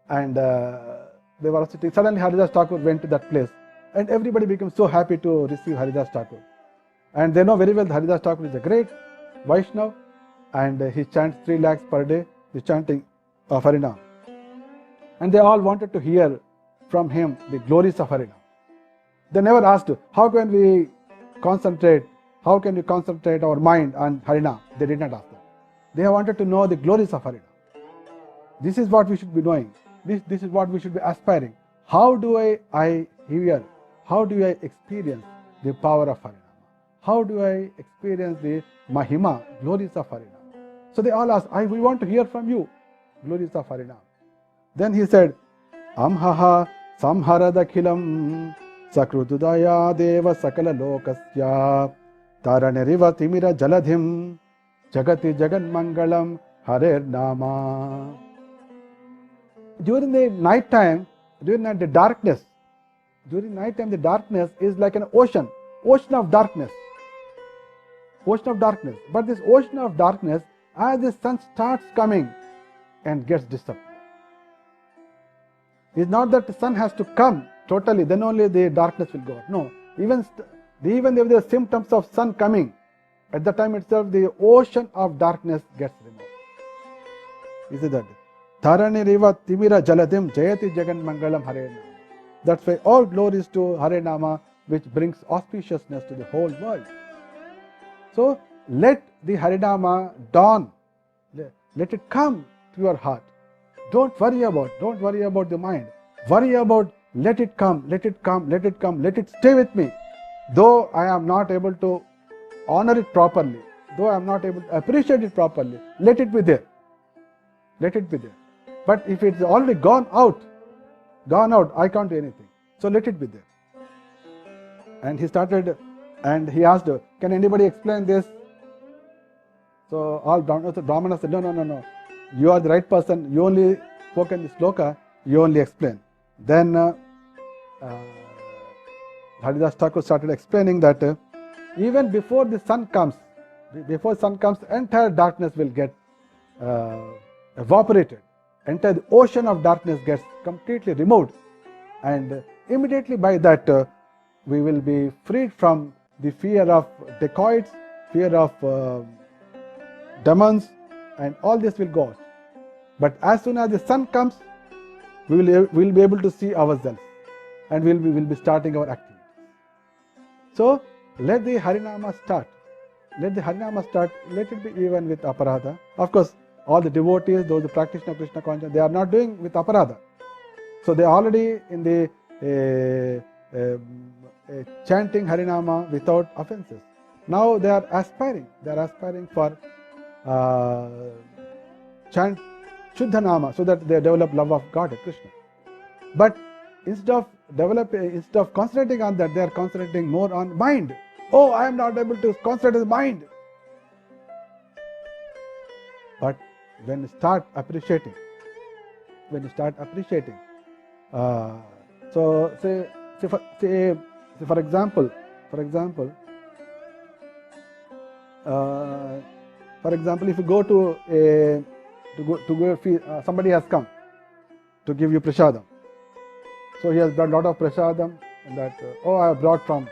and they were sitting. Suddenly Haridas Thakur went to that place, and everybody became so happy to receive Haridas Thakur. And they know very well Haridas Thakur is a great Vaishnava, and he chants 3 lakhs per day, the chanting of Harinam. And they all wanted to hear from him the glories of Harinam. They never asked, how can we concentrate our mind on Harinam? They did not ask that. They wanted to know the glories of Harinam. This is what we should be knowing. This is what we should be aspiring. How do I hear? How do I experience the power of Harinam? How do I experience the Mahima, glories of Harinam? So they all asked, we want to hear from you, glories of Harinam. Then he said, Amhaha samharadakhilam sakrutudaya deva sakala lokasya taraneriva timira jaladhim jagati jagan mangalam harer nama. During the night time, the darkness is like an ocean of darkness. But this ocean of darkness, as the sun starts coming and gets disappeared. It's not that the sun has to come totally, then only the darkness will go out. No, even if there are symptoms of sun coming, at the time itself the ocean of darkness gets removed. Is it that? Dharani riva timira jaladim jayati jagan mangalam Hare Nama. That's why all glories to Hare Nama, which brings auspiciousness to the whole world. So let the Harinama dawn. Let it come to your heart. Don't worry about the mind. Worry about let it come, let it come, let it come, let it stay with me. Though I am not able to honor it properly, though I am not able to appreciate it properly, let it be there. Let it be there. But if it's already gone out, I can't do anything. So let it be there. And he started, and he asked, can anybody explain this? So all Brahmanas said, no. You are the right person. You only spoken this sloka. You only explain. Then Haridas Thakur started explaining that even before the sun comes, entire darkness will get evaporated. Entire ocean of darkness gets completely removed. And immediately by that, we will be freed from the fear of dacoits, fear of demons, and all this will go out. But as soon as the sun comes, we will be able to see ourselves, and we will be starting our activities. So let the Harinama start. Let it be even with aparadha. Of course, all the devotees, those who practice Krishna consciousness, they are not doing with aparadha. So they are already in the chanting Harinama without offenses. Now they are aspiring for chant Shuddha Nama, so that they develop love of God, Krishna. But instead of concentrating on that, they are concentrating more on mind. Oh, I am not able to concentrate on the mind. But when you start appreciating, so say for example, if you go to somebody has come to give you prasadam. So he has brought a lot of prasadam, and that I have brought from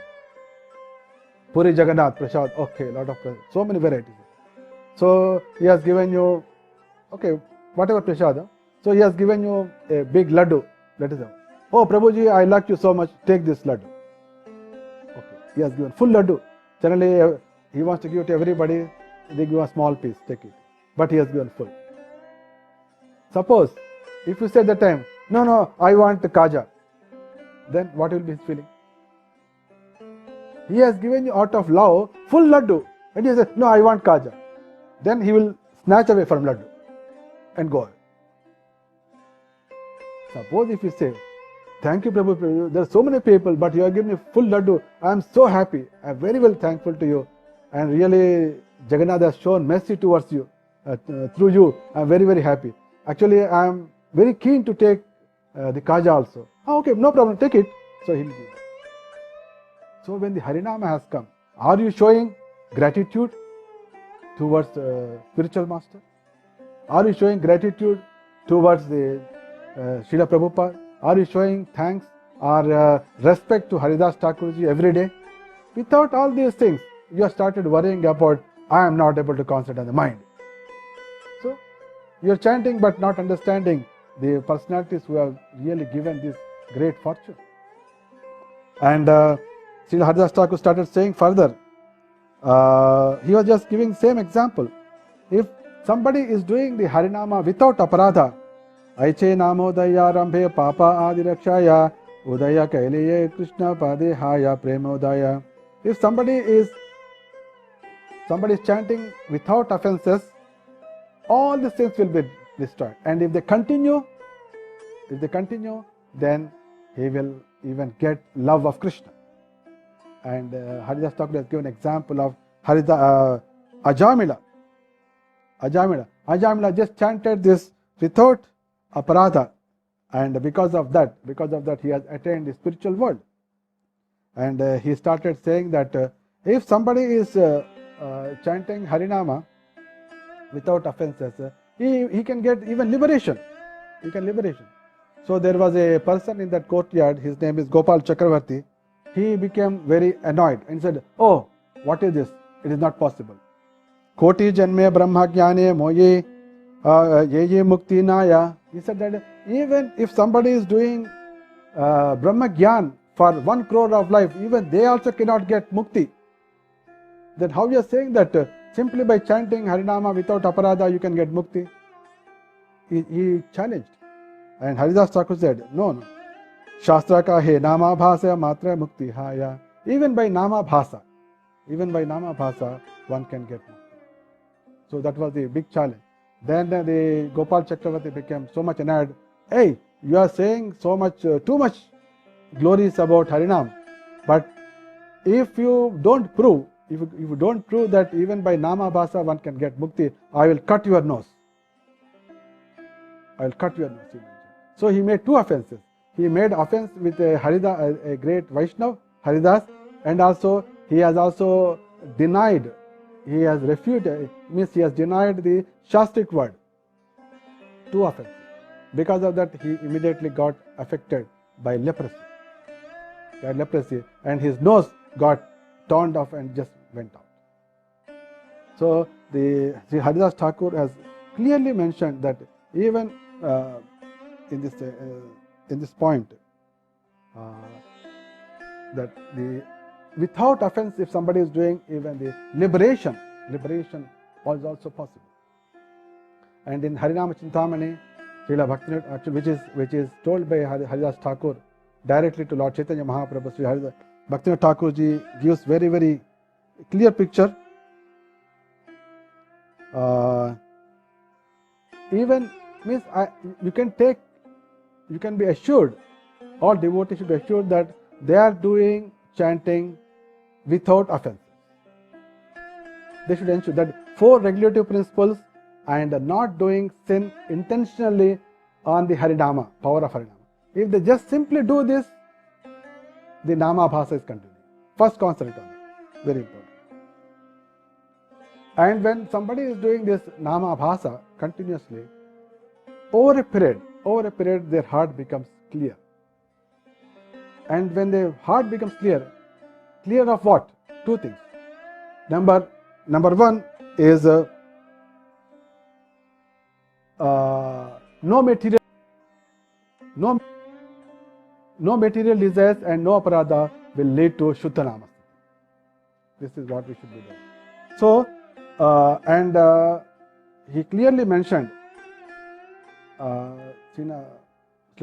Puri Jagannath prasad. Okay, lot of prasad, so many varieties. So he has given you, whatever prasadam. So he has given you a big laddu. Let us say, oh Prabhuji, I like you so much. Take this laddu. Okay, he has given full laddu. Generally, he wants to give it to everybody. They give a small piece. Take it. But he has given full. Suppose if you say that time, no, I want the kaja, then what will be his feeling? He has given you out of love full laddu, and he says, no, I want kaja. Then he will snatch away from laddu and go away. Suppose if you say, thank you Prabhu, there are so many people, but you have given me full laddu, I am so happy, I am very well thankful to you, and really Jagannath has shown mercy towards you, through you, I am very, very happy. Actually, I am very keen to take the kaja also. Okay, no problem, take it. So he will give it. So when the Harinama has come, are you showing gratitude towards spiritual master? Are you showing gratitude towards the Srila Prabhupada? Are you showing thanks or respect to Haridas Thakurji every day? Without all these things, you have started worrying about, I am not able to concentrate on the mind. So you are chanting but not understanding the personalities who have really given this great fortune. And Srila Haridas Thakur started saying further, he was just giving same example. If somebody is doing the Harinama without aparadha, Aiche namodaya rambhe papa adirakshaya udaya kailiye krishna pade haya premodaya. If somebody is chanting without offenses, all the sins will be destroyed. And if they continue, then he will even get love of Krishna. And Haridas Thakur has given example of Ajamila. Ajamila just chanted this without aparadha, and because of that he has attained the spiritual world. And he started saying that if somebody is chanting Harinama without offenses, he can get even liberation. So there was a person in that courtyard, his name is Gopal Chakravarti. He became very annoyed and said, oh, what is this? It is not possible. Koti janme brahma jnane moye ye mukti naya. He said that even if somebody is doing Brahma Gyan for 1 crore of life, even they also cannot get mukti. Then how you are saying that simply by chanting Harinama without aparadha you can get mukti? He challenged. And Haridas Thakur said, no. Shastra ka he nama bhasa matra mukti haya. Even by nama bhasa, one can get mukti. So that was the big challenge. Then the Gopal Chakravarti became so much annoyed. Hey, you are saying so much, too much glories about Harinam. But if you don't prove, if you don't prove that even by nama bhasa one can get mukti, I will cut your nose. I will cut your nose. So he made 2 offenses. He made offense with a great Vaishnav, Haridas, and also he has also denied, he has refuted, means he has denied the Shastric word. 2 offenses. Because of that, he immediately got affected by leprosy. And his nose got turned off and just went out. So the Sri Haridas Thakur has clearly mentioned that even in this point, that without offense, if somebody is doing, even the liberation was also possible. And in Harinama Chintamani, Srila Bhaktivinoda, which is told by Haridas Thakur directly to Lord Chaitanya Mahaprabhu, Sri Haridas Bhaktivinoda Thakur ji gives very, very clear picture. Even means you can be assured, all devotees should be assured that they are doing chanting without offense. They should ensure that 4 regulative principles and not doing sin intentionally on the Harinama, power of Harinama. If they just simply do this, the Nama Bhasa is continuing. First concentrate on it. Very important. And when somebody is doing this Nama Bhasa continuously, over a period their heart becomes clear. And when their heart becomes clear of what? 2 things. Number 1 is no material desires and no aparadha will lead to Shuddha Namastiti. This is what we should be doing. So, he clearly mentioned, Sri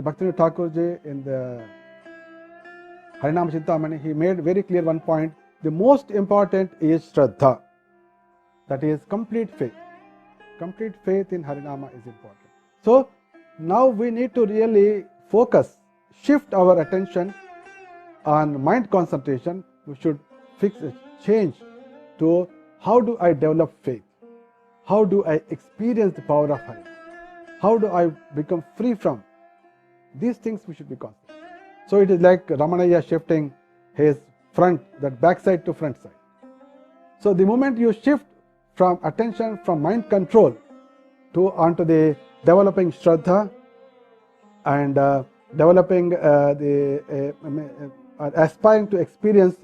Bhaktivinoda Thakur ji in the Harinama Chintamani, he made very clear one point. The most important is Shraddha. That is complete faith. Complete faith in Harinama is important. So, now we need to really focus, shift our attention on mind concentration. We should change to how do I develop faith? How do I experience the power of Harinama? How do I become free from? These things we should be concentrating. So it is like Ramanaya shifting his backside to front side. So the moment you shift from attention from mind control onto the developing Shraddha and developing aspiring to experience,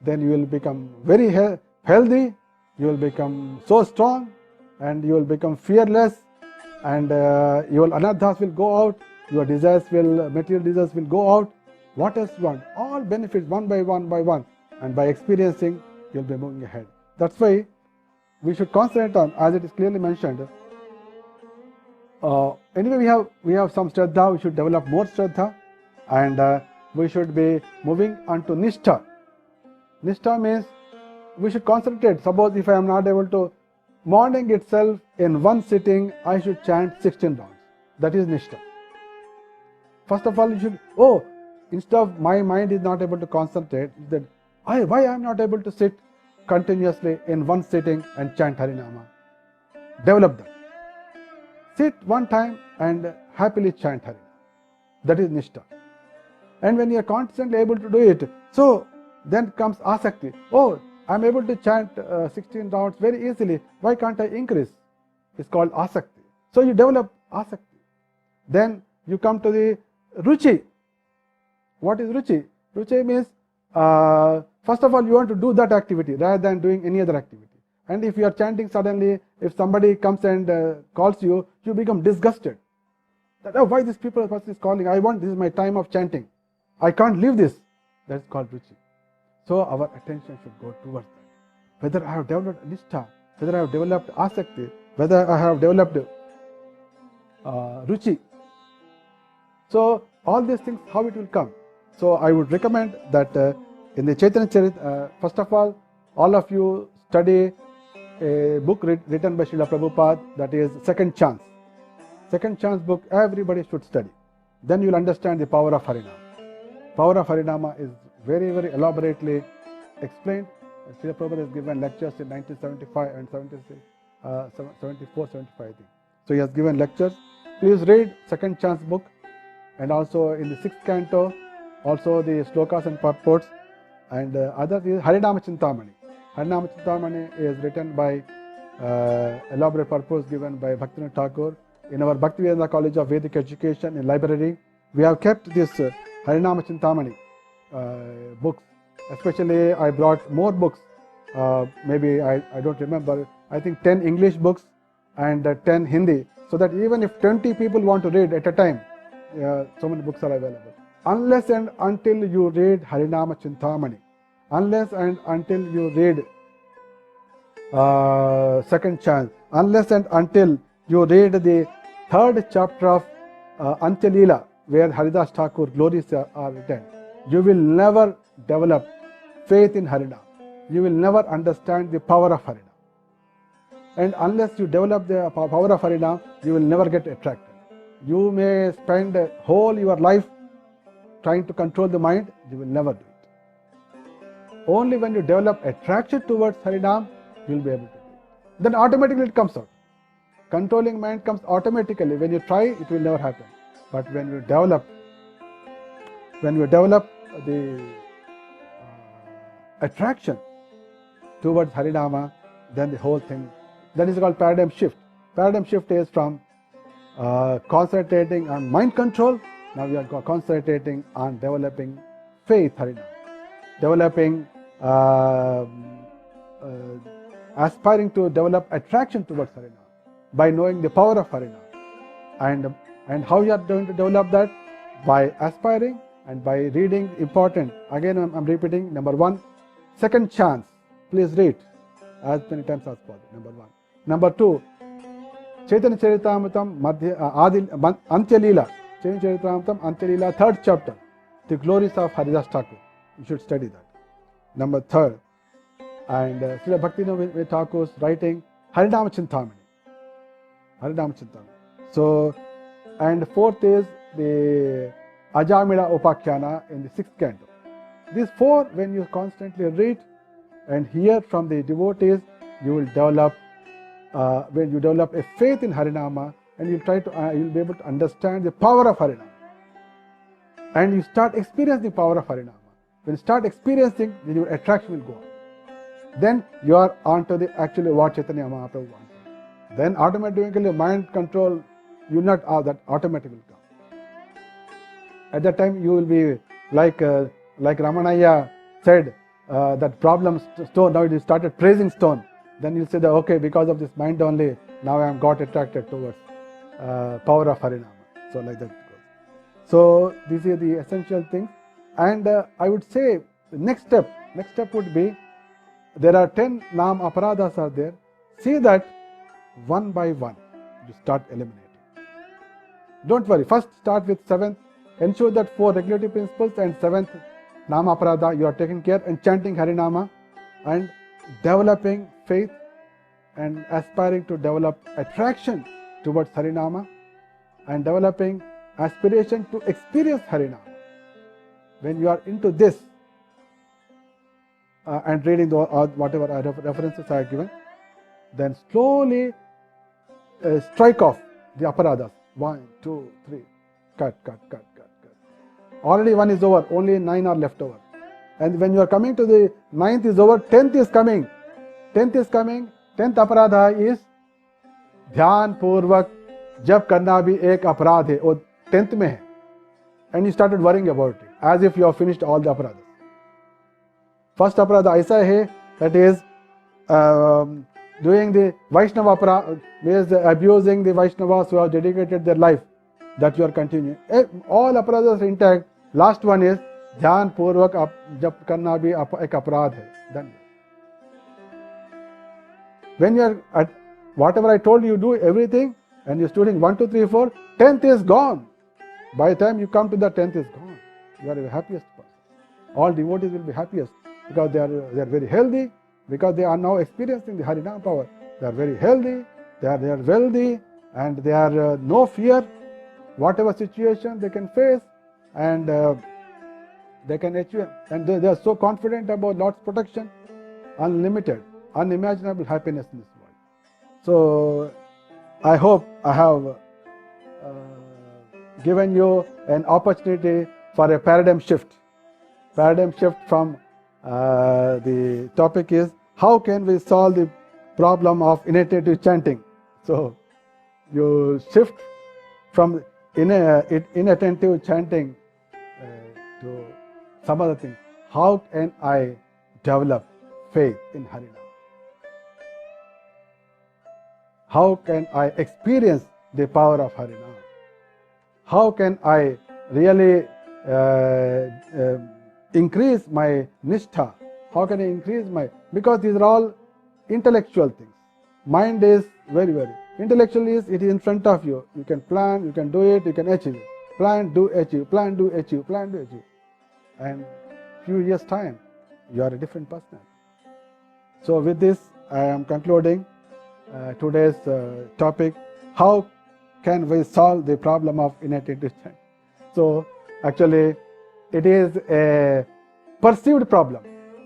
then you will become very healthy, you will become so strong, and you will become fearless, and your anarthas will go out, your material desires will go out. What else you want? All benefits one by one, and by experiencing, you will be moving ahead. That's why we should concentrate on, as it is clearly mentioned. Anyway, we have some Shraddha, we should develop more Shraddha, and we should be moving on to Nishtha. Nishtha means we should concentrate. Suppose if I am not able to, morning itself in one sitting, I should chant 16 rounds. That is Nishtha. First of all, you should, instead of my mind is not able to concentrate, then why I am not able to sit continuously in one sitting and chant Harinama? Develop that. Sit one time and happily chant Harinama. That is Nishtha. And when you are constantly able to do it, so then comes Asakti. I am able to chant 16 rounds very easily. Why can't I increase? It's called Asakti. So you develop Asakti. Then you come to the Ruchi. What is Ruchi? Ruchi means, first of all, you want to do that activity rather than doing any other activity. And if you are chanting suddenly, if somebody comes and calls you, you become disgusted. That, why this person is calling? This is my time of chanting. I can't leave this. That is called ruchi. So our attention should go towards that. Whether I have developed nishtha, whether I have developed asakti, whether I have developed ruchi. So all these things, how it will come. So I would recommend that in the Chaitanya Charit, first of all of you study a book written by Srila Prabhupada, that is Second Chance. Second Chance book, everybody should study. Then you will understand the power of Harinama. Power of Harinama is very, very elaborately explained. Srila Prabhupada has given lectures in 1975 and 74, 75 I think. So he has given lectures. Please read Second Chance book, and also in the 6th canto, also the slokas and purports, and other is Harinama Chintamani. Harinama Chintamani is written by elaborate purpose given by Bhaktivinoda Thakur. In our Bhaktivedanta College of Vedic Education in library, we have kept this Harinama Chintamani books. Especially I brought more books, maybe I don't remember, I think 10 English books and 10 Hindi, so that even if 20 people want to read at a time, so many books are available. Unless and until you read Harinama Chintamani, unless and until you read Second Chance, unless and until you read the 3rd chapter of Antya Leela, where Haridas Thakur glories are written, you will never develop faith in Harinam. You will never understand the power of Harinam. And unless you develop the power of Harinam, you will never get attracted. You may spend whole your life trying to control the mind, you will never do it. Only when you develop attraction towards Harinam, you will be able to do it. Then automatically it comes out. Controlling mind comes automatically. When you try, it will never happen. But when you develop the attraction towards Harinama, then the whole thing, that is called paradigm shift. Paradigm shift is from concentrating on mind control, now we are concentrating on developing faith Harinama, developing, aspiring to develop attraction towards Harinama by knowing the power of Harinama. And how you are going to develop that? By aspiring and by reading important. Again, I'm repeating. Number 1, Second Chance. Please read as many times as possible. Number 1. Number 2, Chaitanya Charitamrita Antya Leela. Chaitanya Charitamrita Antya Leela, 3rd chapter. The glories of Haridas Thakur. You should study that. Number 3rd. And Srila Bhaktivinoda Thakur's writing Harinama Chintamani. Harinama Chintamani. So, and 4th is the Ajamila Upakhyanā in the 6th canto. These 4, when you constantly read and hear from the devotees, you will develop, when you develop a faith in Harinama, and you'll be able to understand the power of Harinama. And you start experiencing the power of Harinama. When you start experiencing, then your attraction will go up. Then you are onto the actually what Chaitanya Mahaprabhu wants. Then automatically mind control, you will not, that automatically will come. At that time you will be like Ramanaya said, that problem stone, now you started praising stone. Then you say that, okay, because of this mind only, now I am got attracted towards power of Harinama. So like that it goes. So these are the essential things. And I would say the next step would be, there are 10 Nam Aparadas are there. See that one by one you start eliminating. Don't worry, first start with 7th. Ensure that 4 regulative principles and 7th Nama Aparada you are taking care, and chanting Harinama and developing faith and aspiring to develop attraction towards Harinama and developing aspiration to experience Harinama. When you are into this and reading whatever references I have given, then slowly strike off the aparadas. 1, 2, 3, cut. Already 1 is over, only 9 are left over. And when you are coming to the 9th is over, 10th is coming. 10th aparadha is Dhyan Purvak Jab Karna Bhi Ek Aparadh hai, wo 10th mein hai. And you started worrying about it, as if you have finished all the aparadas. First aparadha aisa hai, that is doing the Vaishnava aparadha, means abusing the Vaishnavas who have dedicated their life, that you are continuing. All aparadas are intact. Last one is ध्यान पूर्वक जप करना भी एक अपराध है, दंड। When you are at whatever I told you, do everything, and you're studying 1, 2, 3, 4, 10th is gone. By the time you come to the 10th is gone. You are the happiest person. All devotees will be happiest because they are very healthy, because they are now experiencing the Harinam power. They are very healthy, they are wealthy, and they are no fear. Whatever situation they can face, and they can achieve, and they are so confident about Lord's protection, unlimited, unimaginable happiness in this world. So I hope I have given you an opportunity for a paradigm shift. Paradigm shift from the topic is how can we solve the problem of inattentive chanting. So you shift from inattentive chanting to some other thing. How can I develop faith in Harinam? How can I experience the power of Harinam? How can I really increase my nishtha? How can I increase my... Because these are all intellectual things. Mind is very... Intellectual is, it is in front of you. You can plan, you can do it, you can achieve it. Plan, do, achieve. Plan, do, achieve. Plan, do, achieve. And few years' time, you are a different person. So with this, I am concluding today's topic, how can we solve the problem of inattentive chanting? So actually, it is a perceived problem.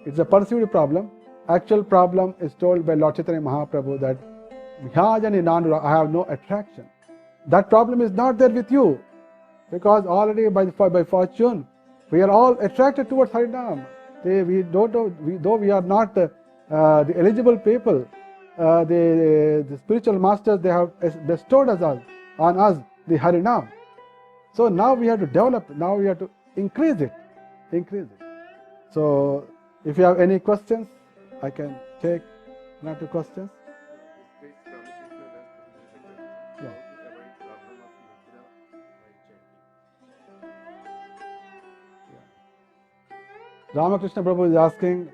It's a perceived problem. Actual problem is told by Lord Chaitanya Mahaprabhu that I have no attraction. That problem is not there with you, because already by fortune, we are all attracted towards Harinam. Though we are not the eligible people, the spiritual masters, they have bestowed on us the Harinam. So now we have to develop, now we have to increase it. So if you have any questions, I can take 1 or 2 questions. Yeah. Ramakrishna Prabhu is asking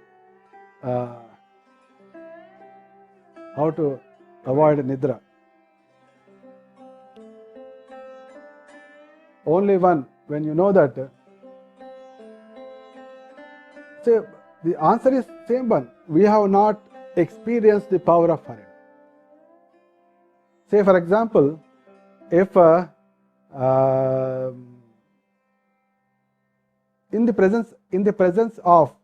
how to avoid nidra. Only one, when you know that, so the answer is same one. We have not experienced the power of Harinam. Say for example, if in the presence of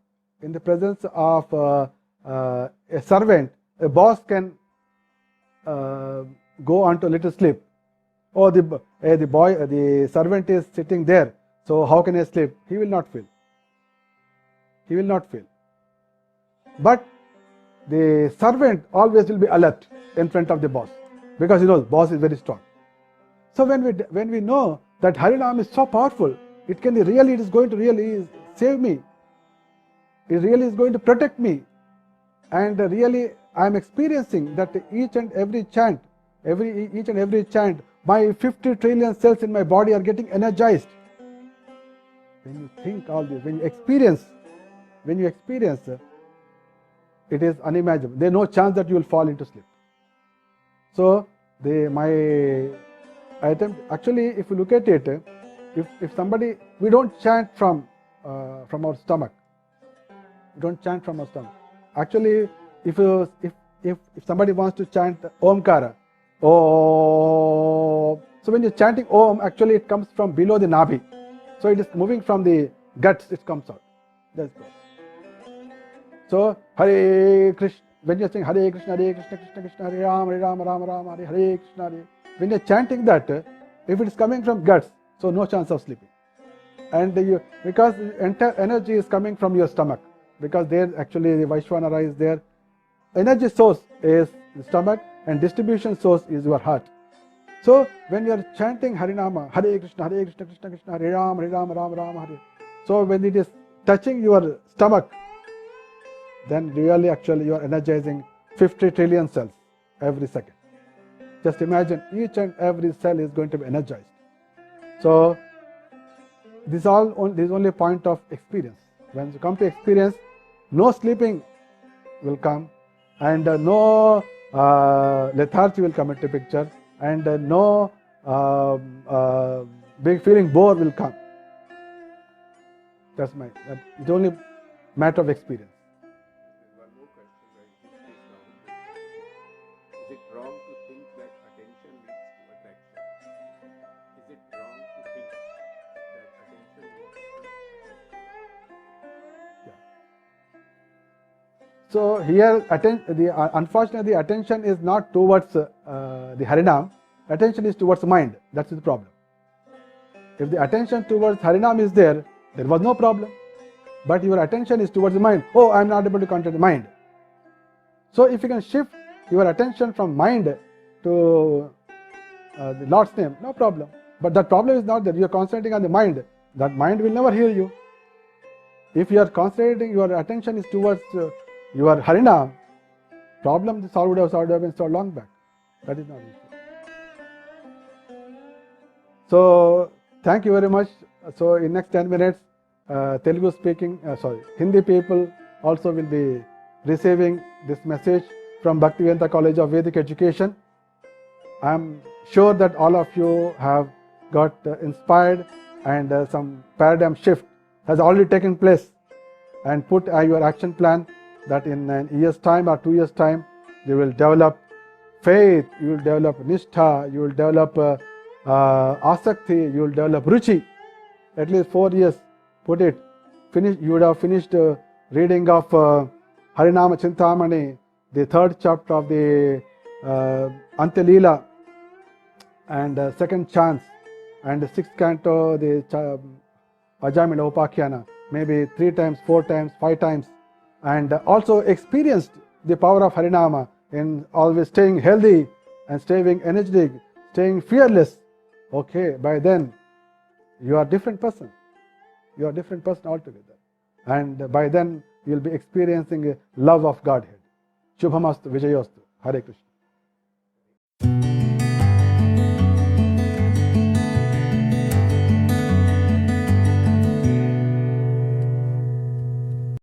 a servant, a boss can go on to a little sleep. Oh, the servant is sitting there, so how can I sleep? He will not feel. But the servant always will be alert in front of the boss, because he knows boss is very strong. So when we know that Harinam is so powerful, it is going to really save me. It really is going to protect me. And really I am experiencing that each and every chant, my 50 trillion cells in my body are getting energized. When you think all this, when you experience, it is unimaginable. There is no chance that you will fall into sleep. So my attempt, actually, if you look at it, if somebody, we don't chant from our stomach. We don't chant from our stomach. Actually, if somebody wants to chant Omkara, Om, so when you're chanting Om, actually it comes from below the Nabhi. So it is moving from the guts, it comes out. That's good. So Hare Krishna, when you're saying Hare Krishna, Krishna Krishna, Hare Ram, Ram Ram, Hare Krishna, when you're chanting that, if it is coming from guts, so no chance of sleeping. And because the entire energy is coming from your stomach, because there actually the Vaishwanara is there. Energy source is the stomach and distribution source is your heart. So when you are chanting Harinama, Hare Krishna, Krishna Krishna, Hare Ram, Ram Ram, Hare. So when it is touching your stomach, then really actually you are energizing 50 trillion cells every second. Just imagine each and every cell is going to be energized. So this is only a point of experience. When you come to experience, no sleeping will come, and no lethargy will come into picture, and no big feeling bored will come. That's it's only matter of experience. One more question, is it wrong to think that attention leads to attraction? Is it wrong to think that attention leads to attraction? So here, unfortunately, attention is not towards the Harinam. Attention is towards mind. That's the problem. If the attention towards Harinam is there was no problem. But your attention is towards the mind. Oh, I am not able to control the mind. So if you can shift your attention from mind to the Lord's name, no problem. But that problem is not that you are concentrating on the mind. That mind will never hear you. If you are concentrating, your attention is towards your Harinam, problem would have been solved long back. That is not issue. So thank you very much. So in next 10 minutes, Hindi people also will be receiving this message from Bhaktivedanta College of Vedic Education. I am sure that all of you have got inspired, and some paradigm shift has already taken place, and put your action plan that in a year's time or 2 years' time, you will develop faith, you will develop nishtha, you will develop asakti, you will develop ruchi. At least 4 years, put it. You would have finished reading of Harinama Chintamani, the 3rd chapter of the Antya Leela, and 2nd chance, and the 6th canto, the Ajamila Upakhyana, maybe 3 times, 4 times, 5 times, and also experienced the power of Harinama in always staying healthy and staying energetic, staying fearless. Okay, by then you are a different person. You are a different person altogether. And by then you will be experiencing a love of Godhead. Shubhamastu Vijayostu. Hare Krishna.